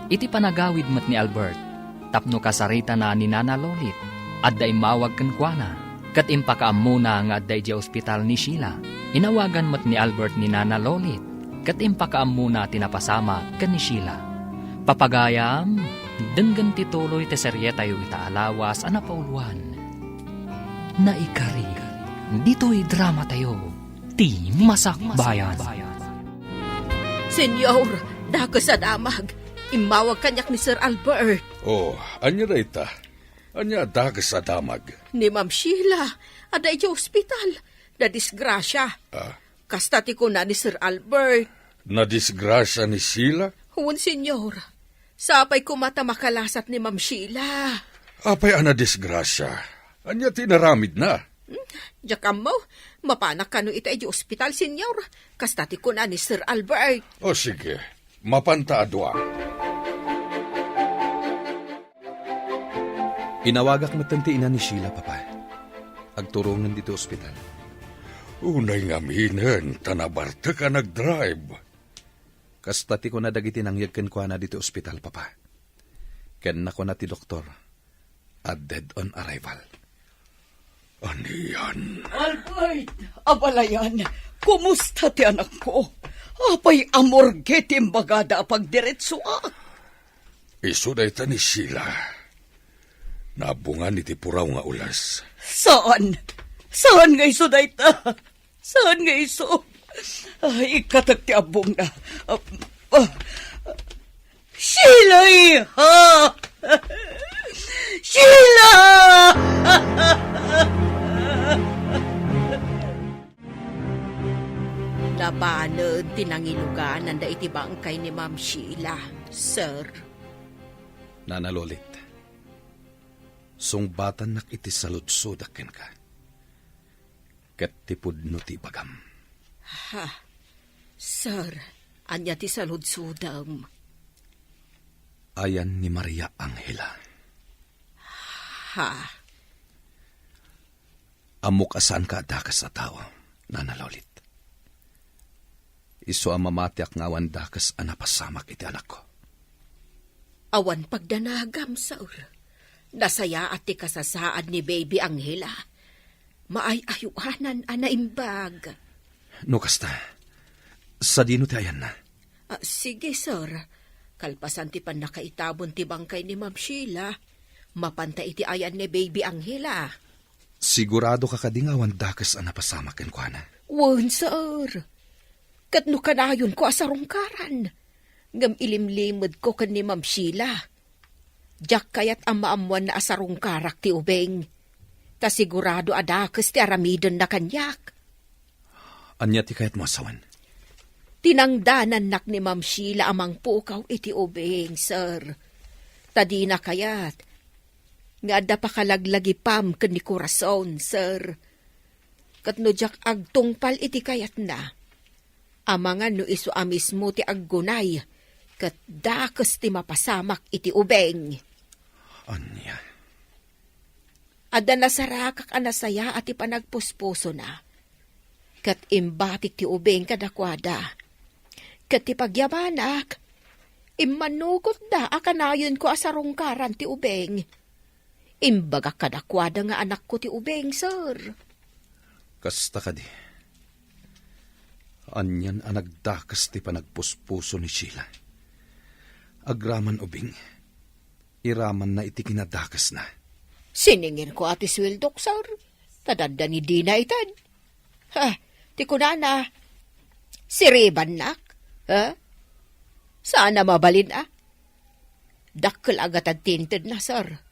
Iti panagawid mat ni Albert, tapno kasarita na ni Nana Lolit, adda imawag kan kuana, kat impakaamuna nga adda iti ospital ni Sheila. Inawagan mat ni Albert ni Nana Lolit, kat impakaamuna tinapasama kan ni Sheila. Papagayam, denggan tituloy te serye tayo itaalawas anapauluan. Naikari, dito'y drama tayo, ti masakbayan. Senyor, dakas sa damag. Imawag kanyak ni Sir Albert. Oh, anya dayta? Anya daka sa damag? Ni Ma'am Sheila, ada iti ospital. Na disgrasya. Kasta ti ko na ni Sir Albert. Na disgrasya ni Sheila? Huwag, senyor. Sapay kumata makalasat ni Ma'am Sheila. Apay ana disgrasya? Anya tinaramid na? Jakam mo, mapanak ka no ita iti ospital, senyor. Kasta ti ko na ni Sir Albert. O sige, mapanta adwa. Inawagak matante ina ni Sheila, papa. Agturungan dito ospital. Unay nga minen, tanabarta ka nag-drive. Kastati ko na dagiti nangyag ken ko na dito ospital, papa. Ken na ko na ti doktor. A dead on arrival. Aniyan. Albert, abalayan, kumusta ti anak ko? Apay amorge timbagada pagdiretso Isu day ta ni Sheila. Nabungan iti puraw nga ulas. Saan? Saan nga iso dayta? Saan nga iso? Ay, ikatag ti abong na. Sheila, iha! Sheila! Labanan tinangilugan nanda iti bangkay ni Ma'am Sheila, sir. Nanalolit. Sungbatan nak iti saludsudaken ka. Ket tipud no ti bagam. Ha, sir, anya ti saludsudam. Ayan ni Maria Angela. Ha, Amok asan ka dakas sa tao, nanalolit. Iso ang mamatiak ngawan dakas anapasamak iti anak ko. awan pagdanagam, sir. Nasaya at ti kasasaad ni Baby Angela. Maay-ayuhanan anaimbag. No kasta, sa dino ti ayan na. Sige, sir. Kalpasan ti pan nakaitabon ti bangkay ni Ma'am Sheila. Mapanta iti ayan ni Baby Angela. Sigurado ka kadingawan dakas anapasamak ken kuana. Wan, sir. Katno kanayon ko asarungkaran. Ngam ilimlimod ko kan ni Ma'am Sheila. Diyak kayat ang maamuan na asarungkarak ti ubeng. Ta sigurado adakas ti aramidon na kanyak. Anya ti kayat mo asawan? Tinangdanan nak ni Ma'am Sheila amang pukaw iti ubeng, sir. Tadi na kayat. Nga da pa kalaglagi pam ken ni Corazon, sir. Katno diyak agtungpal iti kayat na. Amangan no iso amis mo ti aggunay, kat dakas ti mapasamak iti ubeng. Anya? Ada nasarakak anasaya at ipanagpuspuso na. Kat imbatik ti ubeng kadakwada. Kat ti pagyamanak, imanugot da akanayon ko asarungkaran ti ubeng. Imbaga kadakwada nga anak ko ti ubeng, sir. Kasta ka di. Anyan ang nagdakas ti panagpuspuso ni Sheila. Agraman ubing, iraman na iti kinadakas na. Siningin ko ati swildok, sir. Tadanda ni Dina itad. Ha, ti kunana. Siriban nak. Ha? Sana mabalin Dakkel agatad tinted na, sir.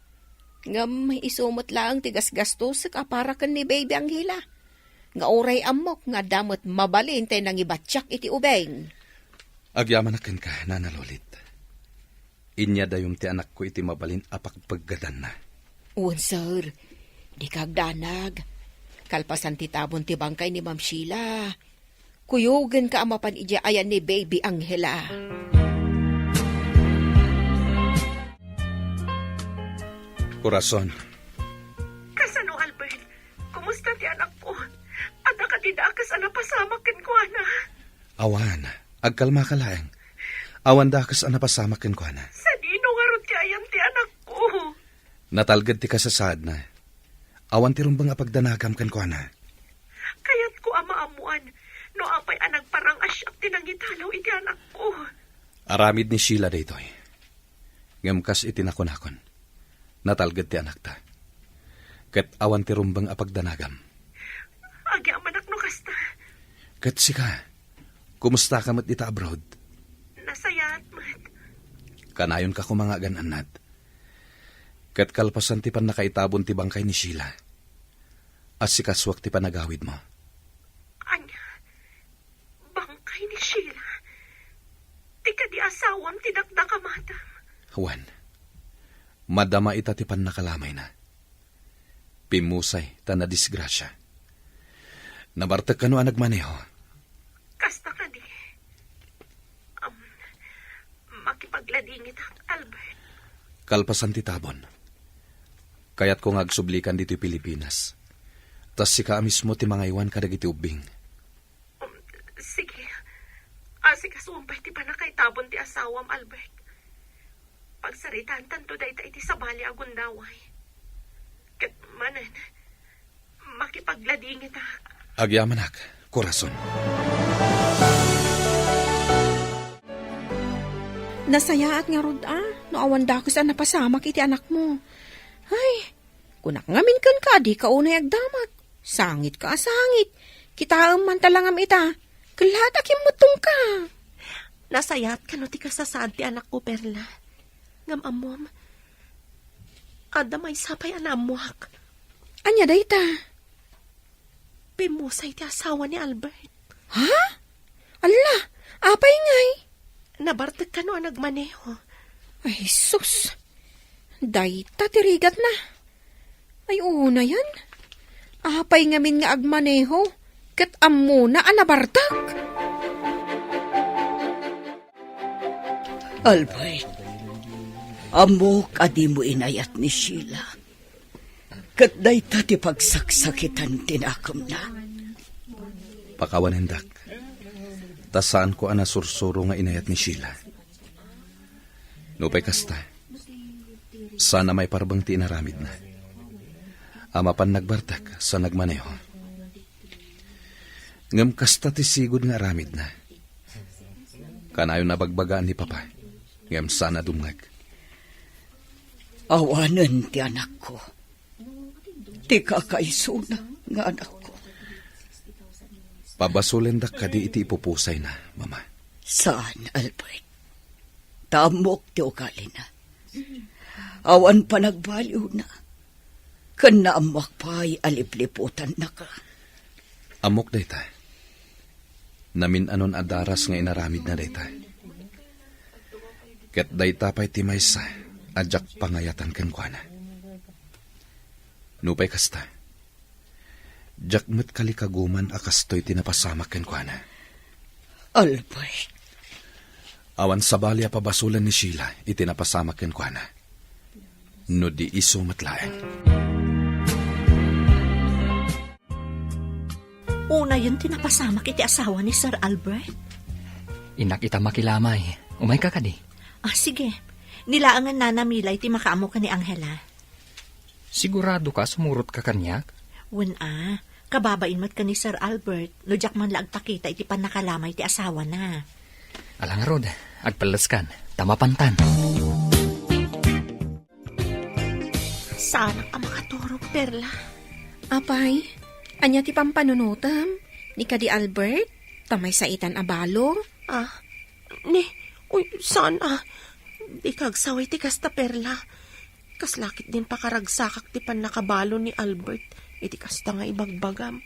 Ngam isumot lang tigas gastos kapara kan ni Baby Angela. Nga oray amok nga damot mabalin tayo nang ibatsak iti ubeng. Agyaman akin ka, nanalolit. Inya dayong ti anak ko iti mabalin apagpaggadan na. Uwan, sir. Di kagdanag. Kalpasan ti tabon ti bangkay ni Ma'am Sheila. Kuyugan ka amapan ija ayan ni Baby Angela. Corazon, Kasano, Albert? Kumusta ti anak ko? At nakatidakas ang napasamak ken ko, ana. awan, agkalma ka laeng. Awan dakas ang napasamak ken kuana. Sa dino nga ron ti ayan ti anak ko. Natalgad ti kasasad na. Awan ti rumbang apagdanagam ken kuana. Kayat ko amaamuan. No apay anag parang asyak tinangitalaw iti anak ko. Aramid ni Sheila daytoy. Ngamkas iti nakon-nakon. Natalgad ti anak ta. Ket awan ti rumbang apagdanagam. Agi amanak no kasta. Ket sika, kumusta ka mat ita abroad? Nasayat mat. Kanayon ka kumangagan anad. Ket kalpasan ti pan nakaitabon ti bangkay ni Sheila. As sikaswak ti panagawid mo. Anya, bangkay ni Sheila. Ti kadi asawam ti dakdakamata. Juan, madama ita ti pan nakalamay na. Pimusay ta na disgrasya. Nabartag ka no ang nagmaneho. Kasta ka di. Makipagladingit Albert. Kalpasan ti tabon. Kayat ko ngagsublikan dito'y Pilipinas. Tas sika mismo ti mga iwan kadag iti ubing. Sige. Asika sumpay ti panakaitabon ti asawam, Albert. Pagsaritan tanto da iti sabali agundaway. Ket manan, agladingit ah. Agyamanak, korason. Nasayaat nga rod no awan dakos ang napasamak iti anak mo. Ay, kunak ngamin kan ka, di ka unay agdamat. Sangit ka, sangit. Kita man talangam ita. Kalat akim mutong ka. Nasayat ka no ti kasasad ti anak ko, Perla. Ngam amom, ada may sapay anamuak. Anya dayta? Pimusay ti asawa ni Albert. Ha? Ala, apay ngay. Nabartag ka no ang nagmaneho. Ay, sus. Dayta, tirigat na. Ay, una yan. Apay ngamin nga agmaneho. Kat amuna anabartag. Albert, amok adi mo inayat ni Sheila. Kat dayta ti pagsaksakitan tinakam na. Pakawanindak. Tasaan ko anasursuro nga inayat ni Sheila. Nupay kasta. Sana may parbang ti inaramid na. Ama pan nagbartak sa nagmaneho. Ngam kasta ti sigod nga aramid na. Kanayon na bagbagaan ni Papa. Ngam sana dumag. Awanan ti anak ko. Ti kakaisuna nga anak ko. Pabasulendak ka di iti ipupusay na, Mama. Saan, Albert? Tamok ti ukali na. Awan pa nagbaliw na. Kana amak pa'y alipliputan na ka. Amok dayta. Namin anon adaras nga inaramid na dayta. Ket dayta pa'y timaysa, adyak pangayatan ken kuana. Nupay kasta. Jakmet kalikaguman akastoy tinapasamak ken kuana. Albert. Awan sabali a pabasulan ni Sheila itinapasamak ken kuana. No di iso matlaeng. Una yun tinapasamak iti asawa ni Sir Albert. Inak ita makilamay. Umay ka kadi. Sige. Nilaangan na namilay ti makaamo ka ni Angela. Sigurado ka sumurot ka kanyak? Kababain mat ka ni Sir Albert. No jak man laag pakita iti panakalamay ti asawa na. Alang rod, agpalaskan, tamapantan. Sana ka makaturog, Perla. Apay, anya ti pampanunutam? Ni ka di Albert? Tamay sa itan abalo? Sana. Di kagsaway ti kasta, Perla. Kaslakit din pakaragsakak ti panakabalo ni Albert. Iti kasta nga ibagbagam.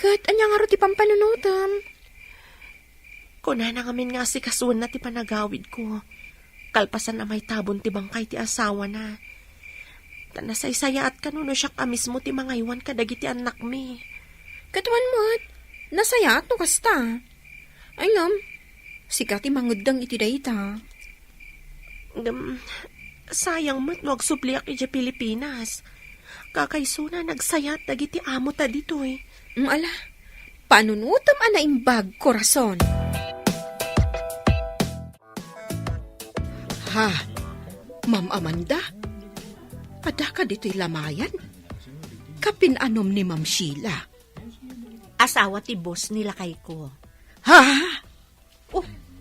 Kat, anya nga ro ti pampanunutam? Kuna na ngamin nga si kasuan na ti panagawid ko. Kalpasan na may tabon ti bangkay ti asawa na. Tanasaysaya at kanuno siya ka mismo ti mga iwan kadagiti anak mi. Katuan mo't, nasaya at no kasta. Ay lam, sikat ti mangudang iti dayta. Sayang mo't wag supliak iti Pilipinas. Kakaysuna nagsayat dagiti amo ta dito eh. Ala, panunutam ana imbag korason. Ha, Ma'am Amanda? Ada ka dito'y lamayan? Kapinanom ni Ma'am Sheila. Asawa ti boss nila kay ko. Ha?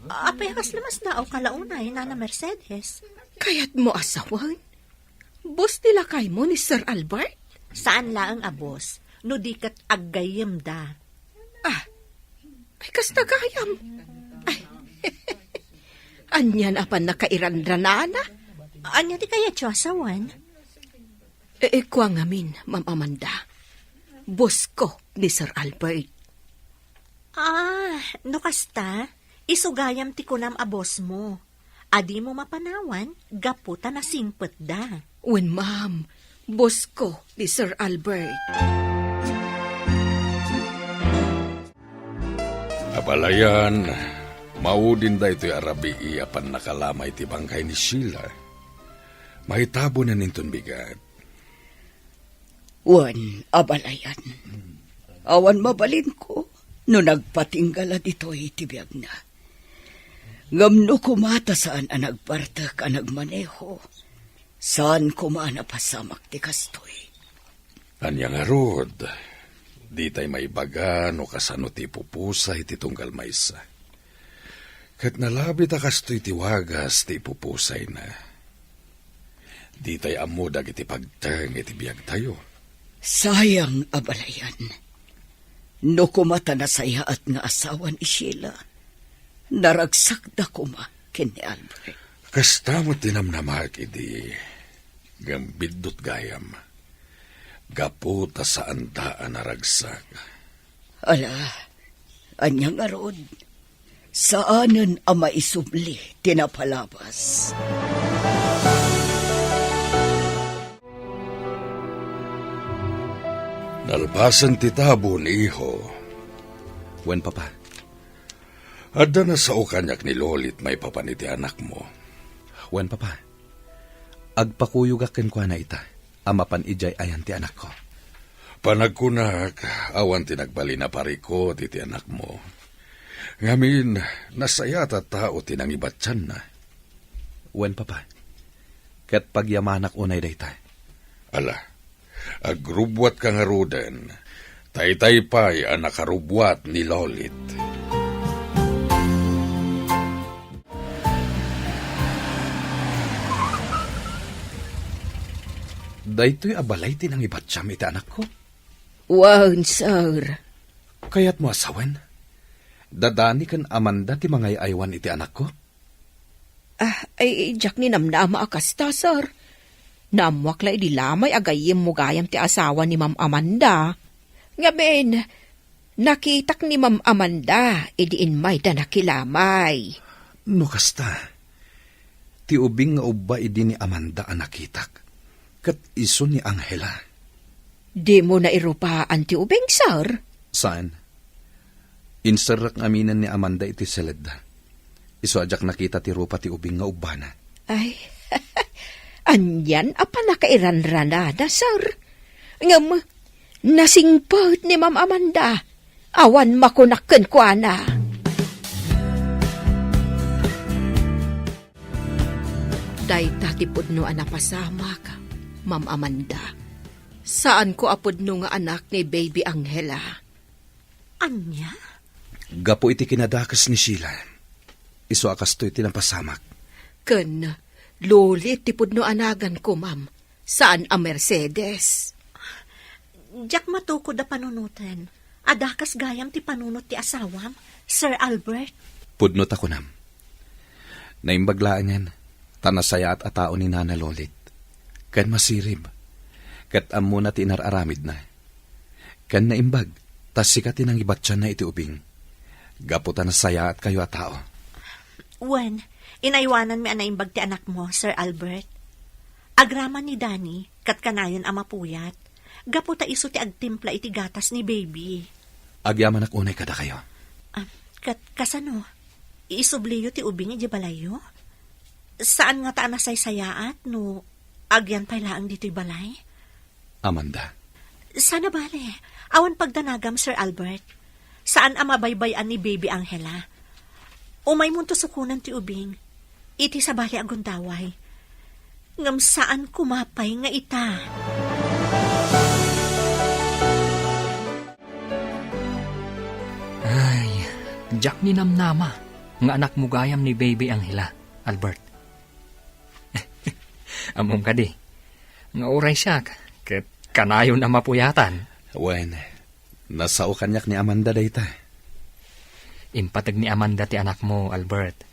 Apayakas lamas na o kalaunay na Mercedes. Kaya't mo asawan? Boss nila kay mo ni Sir Albert? Saan laang abos? No di kat aggayem da. Ay kasta gayam. Ay, anyan apan nakairanranana? Anya ti kaya tiyo asawan? Kwa ngamin, Ma'am Amanda. Boss ko ni Sir Albert. No kasta, isugayam ti kunam abos mo. Adi mo mapanawan, gaputa na singpet da. Ma'am, boss ko ni Sir Albert. Abalayan, maudin da ito'y arabi iyapan nakalamay ti bangkay ni Sheila. Mahitabo na ninton bigat. Abalayan. Awan mabalin ko, no nagpatinggala dito itibiyag na. Ngamno kumata saan ang nagpartak ang nagmaneho. Saan kumana pasamak ti kastoy. Anya nga rod, Di tay may baga no kasano ti pupusay ti tunggal maysa. Kat nalabi ta kasto'y tiwagas ti pupusay na. Di tay amo dagiti pagteng iti biyag tayo. Sayang abalayan. No kumata na saya at nga asawan ni Sheila. Naragsak na kuma ken ni Albert. Kasta mo tinamnamak iti gambidot gayam. Gaputa sa andaan naragsak. Ala, anyang arod. Saanan ang maisubli tinapalabas. Nalpasan ti tabon, iho. Wen papa, Adda na sa kanyak ni Lolit may papaniti anak mo. wen papa. Agpakuyog akin kwa na ita. Amapan ijay ayan ti anak ko. Panagkunak, awan tinagbali na pari ko ti anak mo. Ngamin, nasaya ta tao tinangibatsan na. Wen papa. Kat pagyamanak unay dayta. Ala, agrubwat ka nga ruden. Taytay pa'y ang nakarubwat ni Lolit. Daytoy abalay tinangibatsyam iti anak ko. Wan, sir. Kaya't mo asawen. Dadani kan Amanda ti mga aywan iti anak ko. Ay, jak ni namnama akasta, sir. Namwak la di lamay agayim mo gayam ti asawa ni Ma'am Amanda. Ngaben, nakitak ni Ma'am Amanda, idiin may da nakilamay. No kasta. Ti ubing nga ubba idi ni Amanda ang nakitak. Kat iso ni Angela. Di mo na irupaan ti ubing, sir? Saan? Insarak aminan ni Amanda iti seleda. Iso ajak nakita ti rupa ti ubing nga ubana. Ay, anyan apa nakairanranada, sir? Ngam, nasingpot ni Ma'am Amanda. Awan makunakken kwa na. Dayta ti pudno anak pasamak, Ma'am Amanda. Saan ko apudno nga anak ni Baby Angela? Anya? Gapo iti kinadakas ni Sheila. Iso akastoy tinapasamak. Ken, Lolit ti pudno anagan ko, ma'am. Saan ang Mercedes? Jak matukod da panunutan. Adakas gayam ti panunot ti asawam, Sir Albert. Pudnot ako nam. Naimbaglaan yan. Tanasaya at atao ni Nana Lolit. Kan masirib. Kat amo na tinararamid na. Kan naimbag. Tas sikatin ang ibatyan na iti ubing. Gaputan na saya at kayo at tao. Wen, inaywanan mi anaimbag ti anak mo, Sir Albert. Agraman ni Danny, kat kanayon ang mapuyat. Gaputa iso ti agtimpla iti gatas ni baby. Agyaman ak unay kada kayo. Kasano? Iisubliyo ti ubing iti balayo? Saan nga ta nasaysayaat no agyan pa'y laang dito'y balay? Amanda. Sana bale, awan pagdanagam, Sir Albert. Saan ang mabaybayan ni Baby Angela? Umay munto sukunan ti ubing. Iti sa bali agundaway. Ngam saan kumapay nga ita? Ay, jak ni namnama. Nga anak mo gayam ni Baby Angela, Albert. Amom ka di. Nga oray siya, ket kanayon na mapuyatan. Wen, nasao kanyak ni Amanda dayta. Impatag ni Amanda ti anak mo, Albert.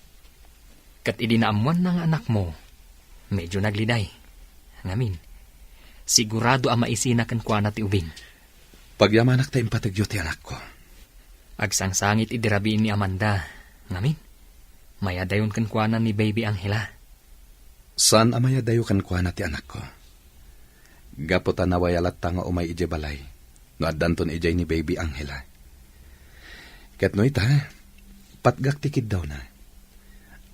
Kat idinaamuan ng anak mo, medyo nagliday. Ngamin, sigurado ang maisinakan kwa na ti ubing. Pagyamanak ta impatagyo ti anak ko. Agsangsangit idirabiin ni Amanda. Ngamin, mayadayon kan kwa na ni Baby Angela. Saan amaya dayo kan kwa na ti anak ko? Gaputan nawayalat ta nga umay ije balay. No addanton ijay ni Baby Angela. Ket no ita, patgak tikid daw na.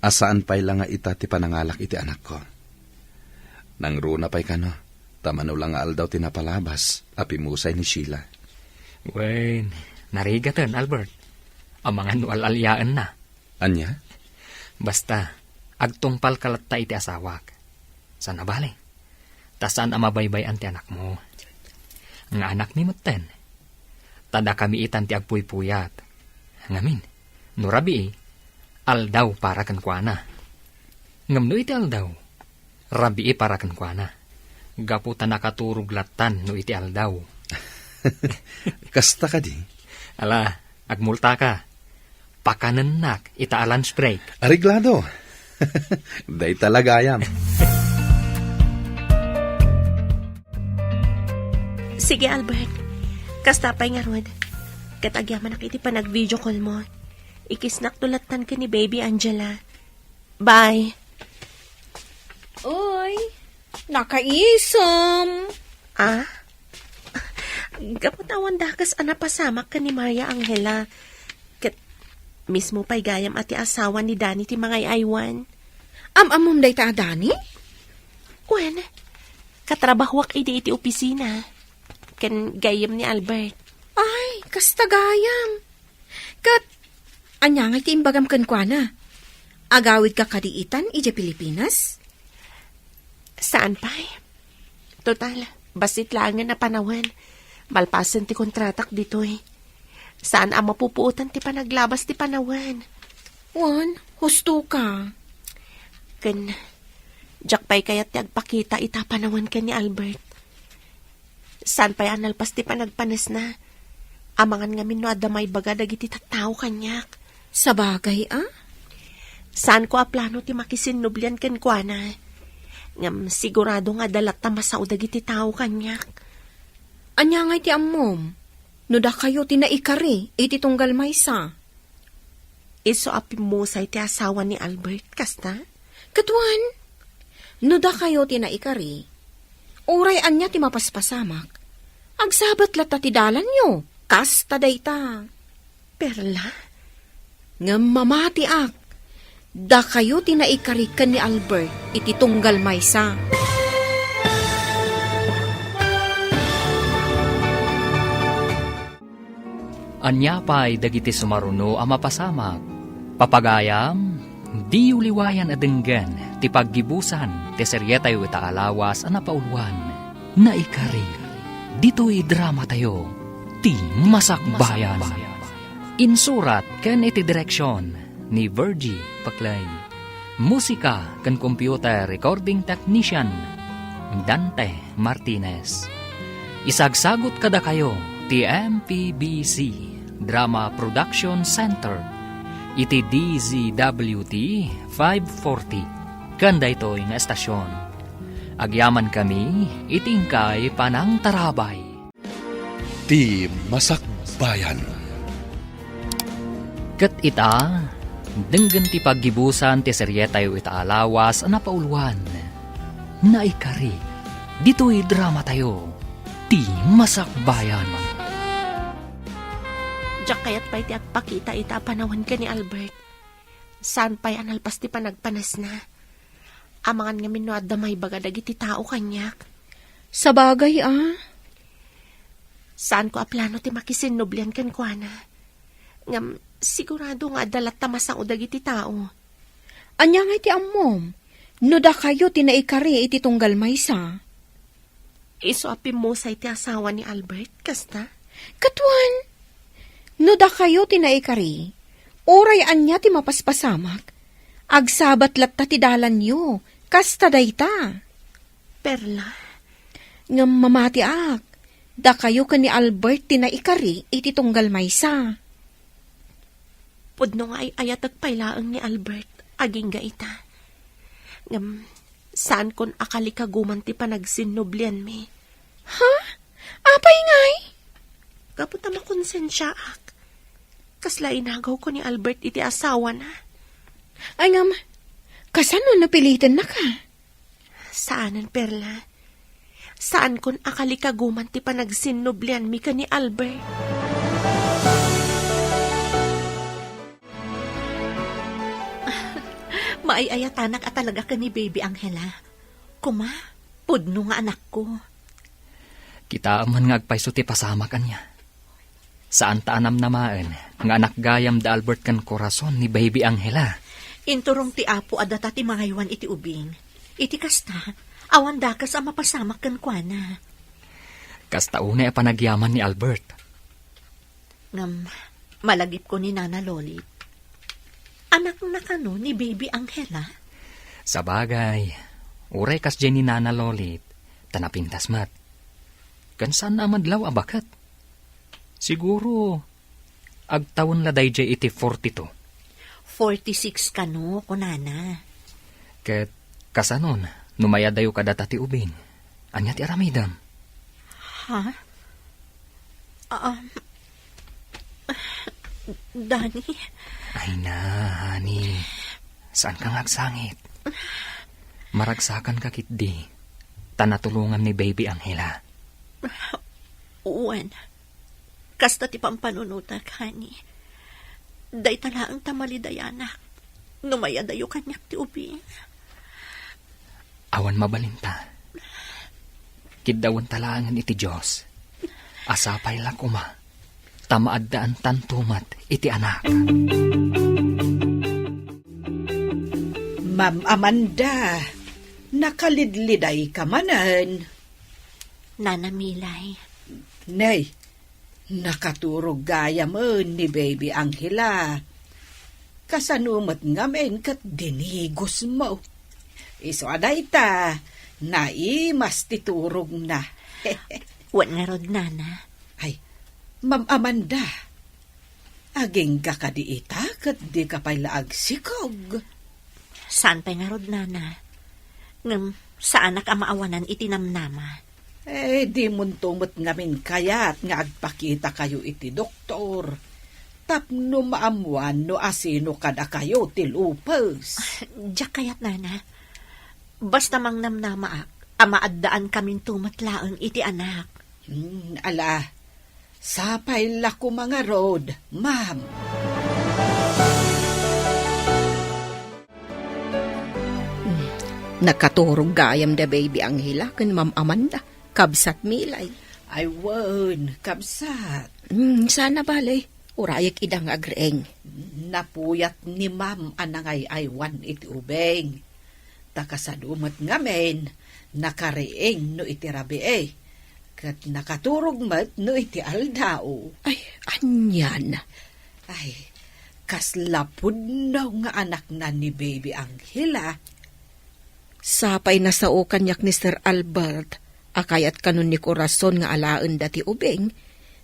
Asaan pa'y lang nga ita ti panangalak iti anak ko. Nang runa pa'y kano, tamano lang nga aldaw tinapalabas, apimusay ni Sheila. Wen, narigatan, Albert. Ang mga nualalyaan na. Anya? Basta, agtungpal kalatta iti asawak. Sana bali. Tasan ang mabaybayan ti anak mo. Nga anak ni Muten. Tada kami itan ti agpuy-puyat. Ngamin, no rabi aldaw para kan kuana. Ngam no iti aldaw, rabi para kan kuana. Gapu ta nakaturog latan no iti aldaw. Kasta ka di. Ala, agmulta ka. Pakanenak, ita lunch break. Ariglado. Day talagayam. Sige, Albert. Kastapay nga rod. Katagyaman na kiti pa nag-video call mo. Ikisnak tulatan ka ni Baby Angela. Bye. Uy, nakaisom. Ah? Kapatawan dakas anapasamak ka ni Maria Angela. Kat mismo pa'y gayam ati asawa ni Danny ti mga iwan. Amamom day ta, Dani? Wen, katrabahwak iti opisina. Kan gayam ni Albert. Ay, kastagayam. Kat, anya nga iti imbagam kan kwa na. Agawid ka kadiitan, ije Pilipinas? Saan pa? Total, basit lang nga na panawan. Malpasan ti kontratak dito eh. Saan ang mapupuutan ti panaglabas ti panawan? Wan, husto ka. Kan, jakpay kaya't ti agpakita ita panawan ka ni Albert. Saan pa'y analpas ti panagpanes na? Amangan nga min no adamay baga dagiti tattao kanyak. Sa bagay, ah? Saan ko aplano ti makisinnublian ken kwa na? Ngam sigurado nga dalat ta masao dagiti tao kanyak. Anya nga iti ammom. No da kayo tinaikari, iti tunggal maysa. Iso apim mo sa iti asawa ni Albert, kasta? Katuan, no da kayo tinaikari, uray anya ti mapaspasamak. Agsabat lata ti dalan nyo, kasta dayta. Perla? Ngam mamati ak, da kayo tinaikarikan ni Albert, iti tunggal maysa. Anya pa'y dagiti sumaruno ang mapasamak. Papagayam, di uliwayan adenggan, ti paggibusan, ti seryetay ita alawas ang napauluan. Naikari, dito'y drama tayo, ti Masakbayan. Insurat ken iti direksyon ni Virgie Paclay. Musika ken computer recording technician Dante Martinez. Isagsagot kada kayo ti MPBC Drama Production Center iti DZWT 540 kanda ito'y nga estasyon. Agyaman kami itingkay panang tarabay. Ti Masakbayan. Kat ita, denggan ti paggibusan ti seryetay ita alawas na pauluan. Naikari, dito'y drama tayo, ti Masakbayan. Diyak kayat pa'y ti agpakita ita panawan ka ni Albert. Saan pa'y analpas ti panagpanas na? Amangan nga minno at damay baga dagiti tao kanyak. Sa bagay, ah? Saan ko aplano ti makisinnublian ken kuana? Ngam, sigurado nga dalat tamasang o dagiti tao. Anya nga iti ammom, no da kayo tinaikari iti tunggal maysa. Iso apim mo sa iti asawa ni Albert, kasta? Katuan, no da kayo tinaikari, oray anya ti mapaspasamak, agsabat latta ti dalan nyo, kasta dayta. Perla? Ngam mamati ak, da kayo ka ni Albert tinaikari iti tunggal maysa. Pudno nga ay ayatag pailaang ni Albert, aging ga ita. Ngam, saan kon akali kaguman ti panagsinnublian mi? Ha? Apay ngay? Kaputa makonsensya ak. Kasla inagaw ko ni Albert iti asawa na. Ay ngam, kasano napilitan na ka? Saanan, Perla? Saan kon akali kaguman ti panagsinnublian mi ka ni Albert? Maayayatanak at talaga ka ni Baby Angela. Kuma, pudno nga anak ko. Kita man nga agpayso ti pasama kanya. Saan taanam namaan nga anak gayam da Albert kan korason ni Baby Angela. Inturong ti apo adata ti mangaywan iti ubing. Iti kasta, awan dakas ang mapasamak kan kuana. Kasta una panagyaman ni Albert. Ngam, malagip ko ni Nana Lolit. Anak na kano ni Baby Angela? Sa bagay, uray kas dyan ni Nana Lolit, tanapintas mat. Kan saan na madlaw abakat? Siguro, agtawon la day jay iti 42. 46 kano, kunana. Ket kasanon, numaya dayo kada ti ubing. Anya ti aramidam. Ha? Dani? Ay na, honey. Saan kang agsangit? Maragsakan ka kitdi. Tanatulungan ni Baby Angela. Uwan. Kasta ti pampanunutak, honey. Day talaang tamalidayanak. Numaya dayo kanyak ti ubing. Awan mabalinta. Kiddawan talangan iti Diyos. Asapay lang kuma. Tamaaddaan tantumat iti anak. Ma'am Amanda, nakalidliday ka manan. Nana Milay. Nay, nakaturog gaya mo ni Baby Angela. Kasanumat nga men kat dinigos mo. Iso aday ta, naimas titurog na. Wan nga rod, Nana. Ay, Ma'am Amanda, aging ka ka di ita kat di ka pa'y laag sikog. Saan pa nga rod, Nana? Ngam, sa anak amaawanan itinamnama. Di muntumot ngamin kayat nga agpakita kayo iti doktor. Tapno maamuan no asino kada kayo tilupos. Diyak kayat, Nana. Basta mang namnamaak, amaaddaan kaming tumatlaang iti anak. Ala, sapay lako mga road, ma'am. Nakaturog gayam da Baby Angela kan Ma'am Amanda. Kabsat milay. Ay, wan, kabsat. Sana balay. Urayak idang agreeng. Napuyat ni Ma'am anangay aywan iti ubeng. Takasadumat ngamen, nakareeng no iti rabi Kat nakaturog mat no iti aldao. Ay, anyan. Ay, kaslapod na nga anak na ni Baby Angela. Sapay na sao kanyak ni Sir Albert, akayat kanon ni Corazon nga alaan dati ubeng,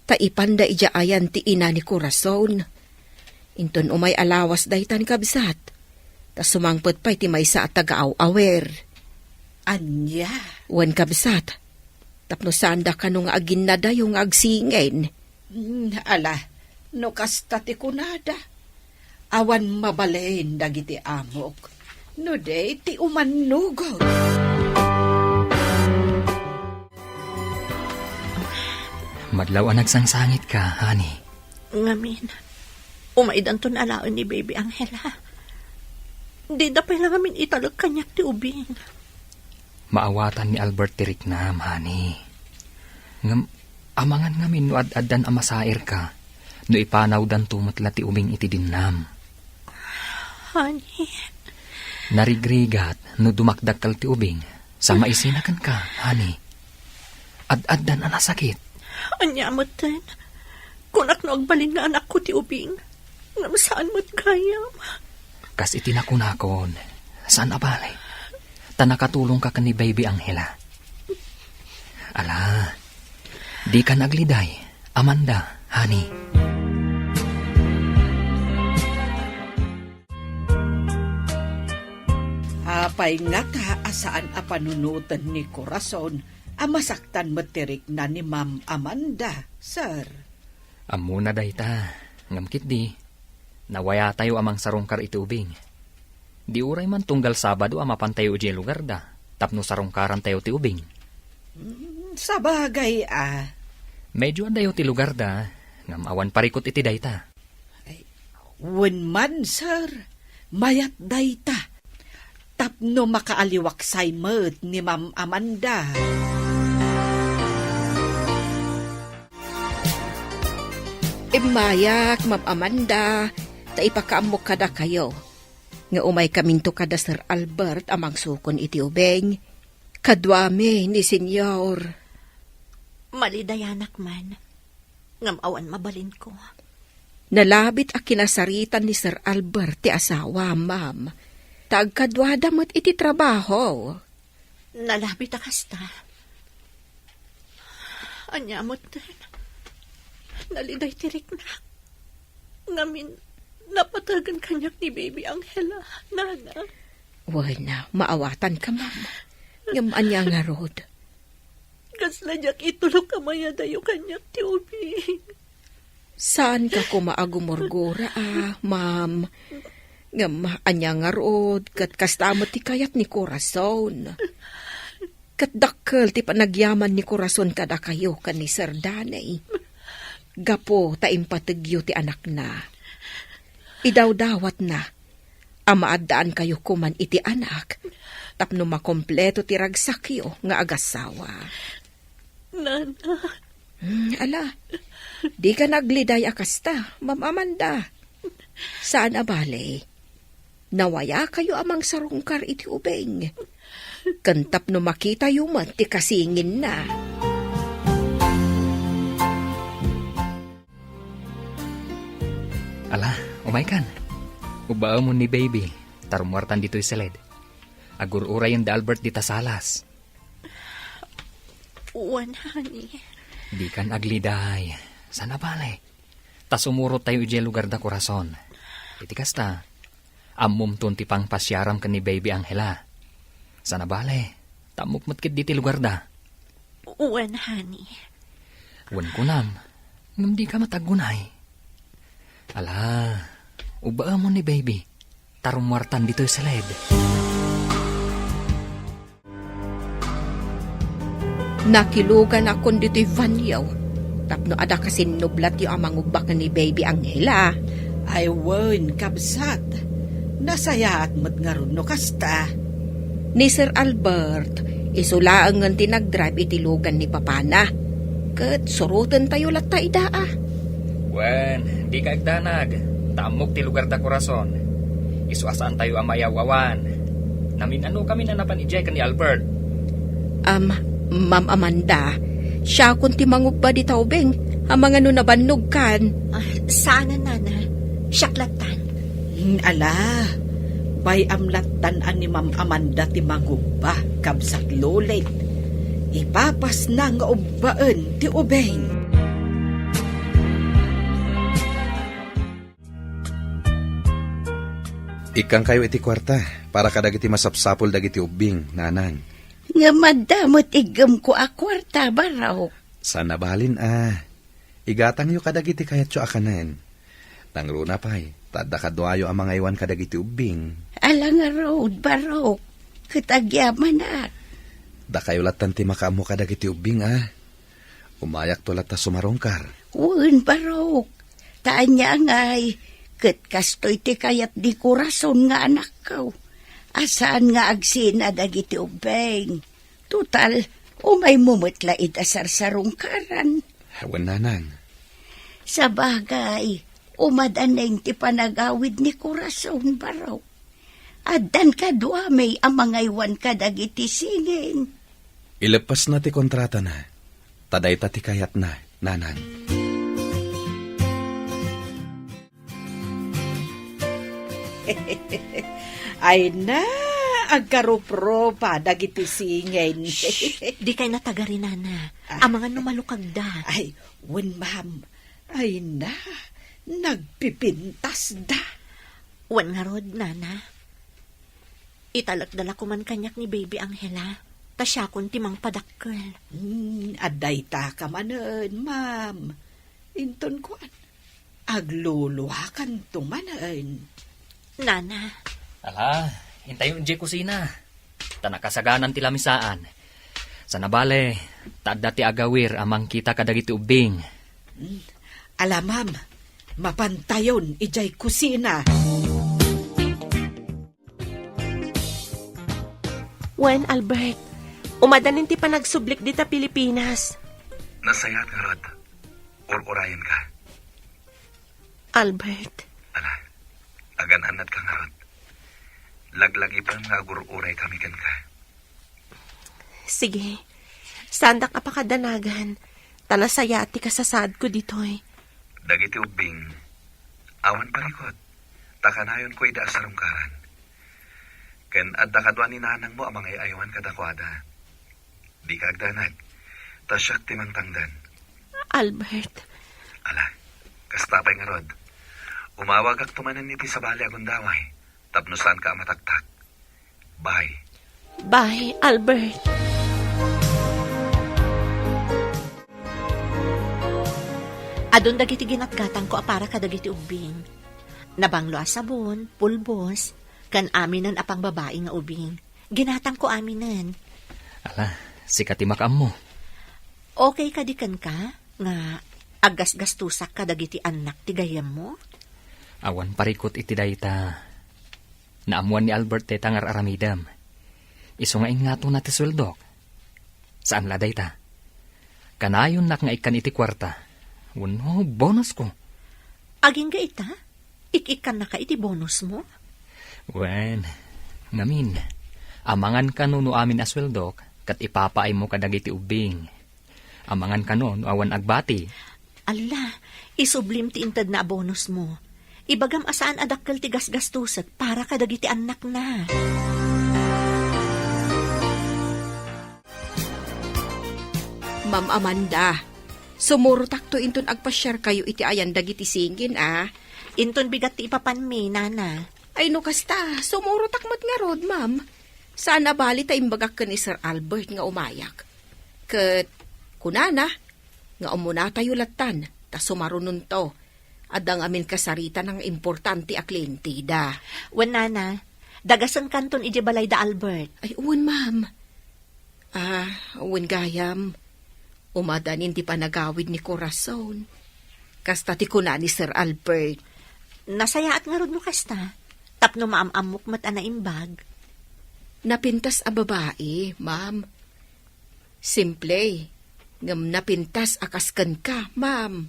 taipanda ijaayan ti ina ni Corazon. Inton umay alawas daytan kabsat, ta sumangpet pa'y ti maysa at tagaaw-awer. Anya? Wan kabsat, tapno sanda ka nung agin na dayong agsingen. Ala, no kasta ti kunada. Awan mabalain dagiti amok. No day ti umanugod. Madlaw ang nagsangsangit ka, honey. Ngamin, umaidan to na alaon ni Baby Angela. Di dapay lang amin italag kanyak ti ubing. Maawatan ni Albert tirik na, honey. Ngam, amangan ngamin no ad-addan amasair ka, no ipanaw dan tumatla ti ubing iti dinam. Honey. Narigrigat no dumakdakal ti ubing, sa maisinakan ka, honey. Ad-addan ang nasakit. Anya mo't din. Kunak no agbalin nga anak ko ti ubing. Ngam saan mo't gayam? Kas itinakunakon, saan abalay? Tanakatulong ka ni Baby Angela. Ala, di ka nagliday, Amanda, honey. Apay nga ta asaan a panunutan ni Corazon, amasaktan materik na ni Ma'am Amanda, sir. Amuna day ta, ngamkit di. Nawaya tayo amang sarungkar iti ubing. Di uray man tunggal Sabado amapan tayo iti lugar da, tapno sarungkaran tayo ti ubing. Sa bagay Medyo andayo ti lugar da, ngam awan parikot iti dayta. Wen man, sir, mayat dayta. Tapno makaaliwaksay met ni Ma'am Amanda. Mayak, Ma'am Amanda, taipakaamok kada kayo. Nga umay kaminto kada Sir Albert amang sukon iti ubeng. Kadwame ni Senyor. Malidayanak man. Ngam awan mabalin ko. Nalabit a kinasaritan ni Sir Albert ti asawa, ma'am. Tagkadwada mo't iti trabaho. Nalabit akasta. Anyamot din. Naliday tirik na. Ngamin, napatagan kanyak ni Baby Angela, nana. Wala, maawatan ka, ma'am. Ngaman niya nga rod. Kasladyak itulog kamaya dayo kanyak ti ubing. Saan ka kumaagumorgora, ma'am? Ngamaan niya nga rod, kat kastamot ti kayat ni Corazon. Kat dakkel ti panagyaman ni Corazon kada kayo kan ni Sir Danay. Gapo ta impategyo ti anak na. Idawdawat na. Amaadaan kayo kuman iti anak. Tapno makompleto ti ragsakyo nga agasawa. Nana. Ala, di ka nagliday akasta, Ma'am Amanda. Saan abale? Nawaya kayo amang sarungkar iti ubeng. Kantap no makita yuman ti kasingin na. Ala, umay kan. Ubao mo ni baby. Tarumuartan dito sa led. Agur-uray yung Albert dita salas. Uwan, honey. Di kan agliday. Sana bale. Tas umurot tayo ije lugar da Corazon. Iti kasta. Amum tunti pang pasyaram ka ni baby Angela. Sana bale. Tamukmutkit diti lugar da. Uwan, honey. Uwan kunam. Ngam di ka matagunay. Ala, ubaa mo ni baby. Tarumuartan dito sa led. Nakilugan akon dito'y vanyaw. Tapno ada kasin nublat yung amang ubak ni Baby Angela. Ay, wen, kabsat. Nasayaat mo't nga ron no kasta. Ni Sir Albert, isulaang nga tinagdrive itilugan ni Papana. Kat surutan tayo lat tayo daa. Wen, di ka agdanag. Tamok ti lugar da Corazon. Isuasaan tayo amayawawan. Namin ano kami na napan ijay ka ni Albert. Ma'am Amanda, siya kung timangub ba di taubeng, amang ano nabannog kan. Sana, nana. Siyaklatan. Ala, bay amlatan ni Ma'am Amanda ti mangubba, kabsat lolet. Ipapas na nga ubbaan ti ubeng. Ikang kayo iti kwarta, para kadagiti masapsapol dagiti ubing, nanang. Nga madamot igam ko a kwarta baraw. Sana balin igatang yu kadagiti kayat yu akanan. Tangruna pa'y, tada kadwayo ang mga iwan kadagiti ubing. Alang nga road baraw, kitagyaman ak. Da kayo latan ti makaamo kadagiti ubing Umayak to lata sumarongkar. Uwan baraw, tanya ngay, ket kastoy ti kayat di Corazon nga anak kaw. Asaan nga agsina dagiti ubeng. Tutal, umay mumutla itasar sa rungkaran. Hawan nanang. Sa bagay, umadaneng ti panagawid ni Corazon baraw. Addan kadwa may amangaywan ka dagiti singin. Ilepas na ti kontrata na. Taday ta ti kayat na, nanang. Ay na, agkarupropa, dagiti singin. Di kay natagari, nana. Ang mga numalukag da. Ay, wen ma'am. Ay na, nagpipintas da. Wan nga rod, nana. Italagdala ko man kanyak ni Baby Angela. Ta siya kun timang padakkel. Aday ta ka manan, ma'am. Inton ko agluluwakan tumanan. Nana. Ala, hintayon di kusina. Tanakasaganan ti lamisaan. Sa nabale, tada ti agawir amang kita kadagiti ubing. Ala, ma'am, mapantayon ijay kusina. Wen, Albert, umadanin ti panagsublik dita Pilipinas. Nasayat nga rod. Or-orayan ka. Albert. Ala, agananat ka nga rod. Laglagi pa nga gur-uray kami kan ka. Sige, sandak apakadanagan. Talasaya ti kasasad ko ditoy. Dagiti ubing, awan parikot, takanayon ko ida sa rungkaran. Ken adda kadwa ni nanang mo amang ayawan kadakwada. Di ka agdanag, tasyak timang tangdan. Albert, Ala, kastapay nga rod. Umawag ak tumanan niti sa bali agundaway, tapnusan ka mataktak. Bye. bye, Albert. Adon dagiti ginatgatan ko apara kadagiti ubing. Nabanglo a sabon, pulbos, kan aminan apang babae nga ubing. Ginatang ko aminan. Ala, sikat imakam mo. Okay ka di kan ka? Nga agas-gastusak ka dagiti anak ti gayam mo? Awan parikot iti dayta. Naamuan ni Albert te tangar aramidam. Isungain nga to na ti suldok. Saan la dayta? Kanayon nak nga ikan iti kwarta. Wano, bonus ko. Aging ga ita? Ik-ikan na ka iti bonus mo? Wen, ngamin. Amangan ka no amin asweldok, kat ipapaay mo kadagiti ubing. Amangan ka no awan agbati. Ala, isublim ti intad na bonus mo. Ibagam asaan adakkel ti gasgastuset para kadagiti anak na. Ma'am Amanda, sumurutak to inton agpasyar kayo iti ayan dagiti singin, ah. Inton bigat ti ipapanmi, nana. Ay no kasta, sumurutak mat nga rod, ma'am. Saan nabali ta imbagak ka ni Sir Albert nga umayak. Kat, kunana, nga umuna tayo latan, ta sumarunon to. Adang amin kasarita ng importante a klientida. Wen, nana, dagasan kanton iti balay da Albert. Ay, uwan, ma'am. Uwan gayam. Umadanin ti panagawid ni Corazon. Kasta ti kuna ni Sir Albert. Nasayaat nga rod mo kasta. Tapno maamamok mat anaimbag. Napintas a babae, ma'am. Simple. Ngam napintas akaskan ka, ma'am.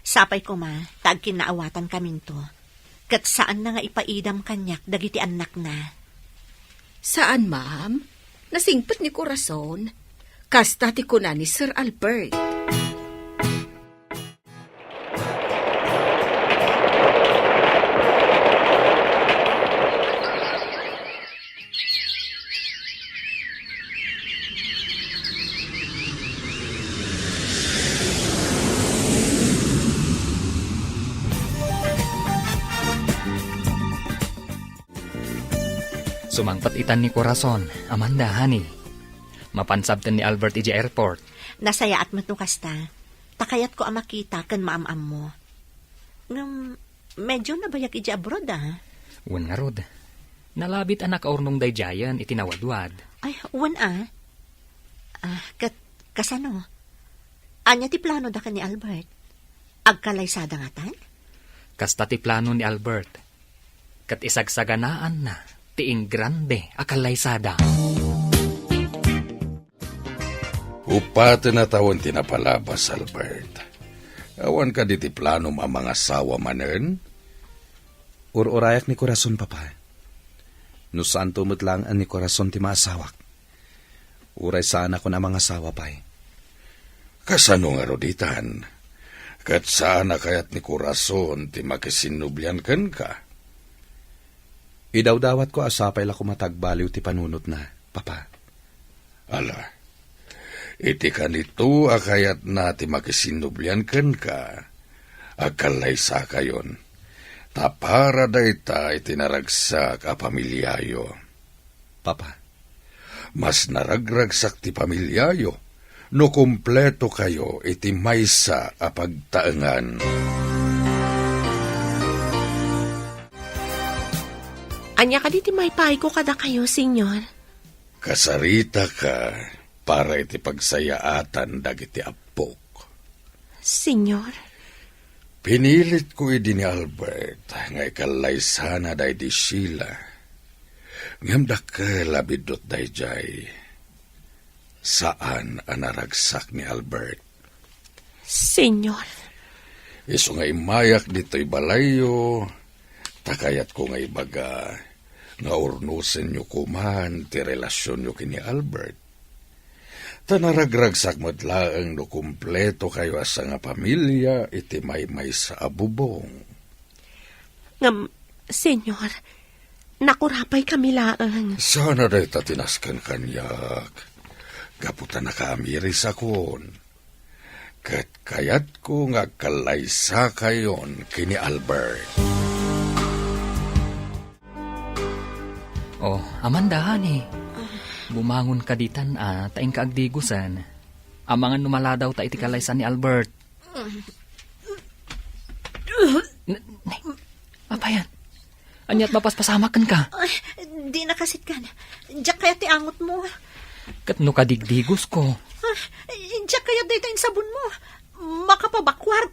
Sapay ko ma, tag kinaawatan kamin to. Kat saan na nga ipaidam kanyak dagiti anak na. Saan, ma'am? Nasingpet ni Corazon. Kasta ti kuna ni Sir Albert. Sumangpat itan ni Corazon, Amanda, honey. Mapansabtan ni Albert iji airport. Nasayaat mo kasta. Takayat ko amakita kan maamam mo. Medyo nabayag iji abroad, ah. Wan nga rod. Nalabit anak aurnong dayjayan itinawadwad. Ay, wan, ah. Kasano? Anya ti plano da ka ni Albert? Agkalaysada nga tan? Kasta ti plano ni Albert. Kat isagsaganaan na, tiing grande akalaysada. Upate na tawon tinapalabas, Albert. Awan ka diti plano mga sawa manen? Urayak ni Corazon, papa. No saan tumutlang an ni Corazon ti maasawak. Uray sana ko na mga sawa pa'y. Kasano nga roditan? Kat sana kayat ni Corazon ti makisinubyan kan ka? Idawdawat ko asapay la kumatagbaliw ti panunot na, papa. Ala, iti kanito akayat na ti makisinubyan kan ka. Agkalaysa kayon. Tapara dayta itinaragsak a pamilyayo. Papa. Mas naragragsak ti pamilyayo, no kumpleto kayo iti maysa a pagtaengan. Anya ka diti may ko kada kayo, senyor. Kasarita ka para iti pagsayaatan dagiti apok. Senyor? Pinilit ko idi ni Albert nga ikalaysana day di Sheila. Ngamda ka labidot day jay. Saan anaragsak ni Albert? Senyor? Iso nga imayak dito'y balayo, takayat ko nga ibaga nga urnusen nyo kuman ti relasyon nyo kini Albert. Tanaragragsak mo't laang no kumpleto kayo asa nga pamilya, iti may sa abubong. Ngam, senyor, nakurapay kami laang. Sana day tatinaskan kanyak. Gaputan nakaamiris akon. Kat kayat ko nga kalaysa kayon kini Albert. Oh, Amanda, honey. Bumangon ka ditan, taing kaagdigusan. Amangan numala daw ta iti kalaysan ni Albert. Apa yan? Anyat mapaspasamakan ka? Ay, di nakasit ka na. Diyak kaya ti angot mo. Kat no kadigdigos ko. Diyak kaya dito yung sabon mo. Makapabakwar.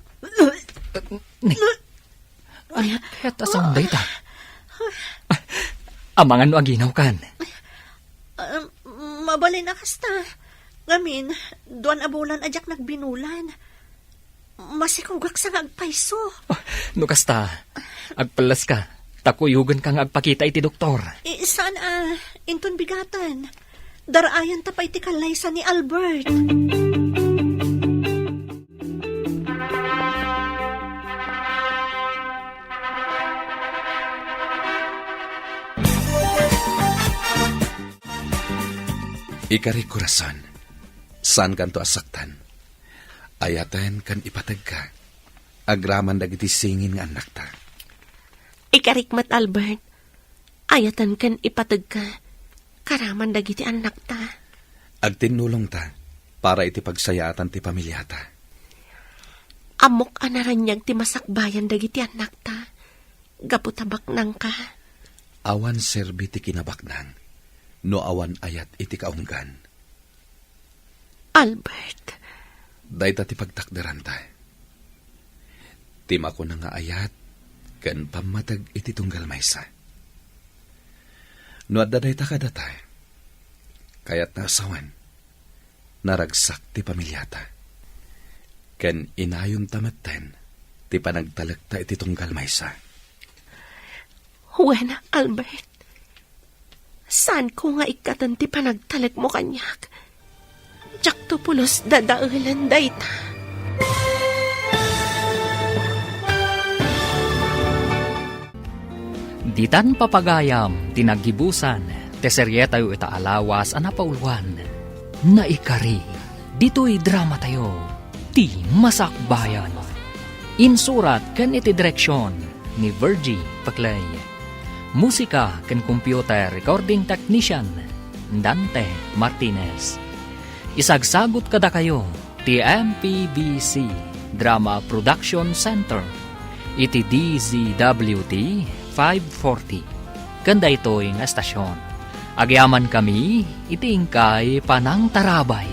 Anyat kaya tasang dayta. Amangan no aginaw kan. Mabalin na kasta. Ngamin, doon abulan ajak nagbinulan. Masikugak sa agpaiso. No kasta, agpalas ka. Takuyugan kang agpakita iti doktor. Saan inton bigatan? Daraayan ta pa iti kalaysa ni Albert. Ikari kurasan, saan kanto asaktan? Ayatan kan ipatag ka. Agraman dagiti singin nga anak ta. Ikarikmat, Albert. Ayatan kan ipatag ka. Karaman dagiti anak ta. Agtinulong ta, para iti pagsayatan ti pamilya ta. Amok anaranyag ti masakbayan dagiti anak ta. Gaputabak nang ka. Awan serbi ti kinabaknang, no awan ayat iti kaunggan. Albert. Dahil ti pagtakdaran ta. Tima ko na nga ayat, kan pamatag iti tunggal maysa. No addaday ta kadata, kayat na asawan, naragsak ti pamilyata. Kan inayon tamatten, ti panagtalagta iti tunggal maysa. Huwena, Albert. Saan ko nga ikatan ti panagtalag mo kanyak? Diyak to pulos dadaulan dayta. Ditan papagayam, tinagibusan, teseryeta yu ita alawas, anapauluan. Naikari, dito'y drama tayo, ti masakbayan. Insurat kan iti direksyon ni Virgie Paclay. Musika kan computer recording technician Dante Martinez. Isagsagot kada kayo ti MPBC Drama Production Center iti DZWT 540. Kanda ito'y nga estasyon. Agyaman kami iti ingkay panang tarabay.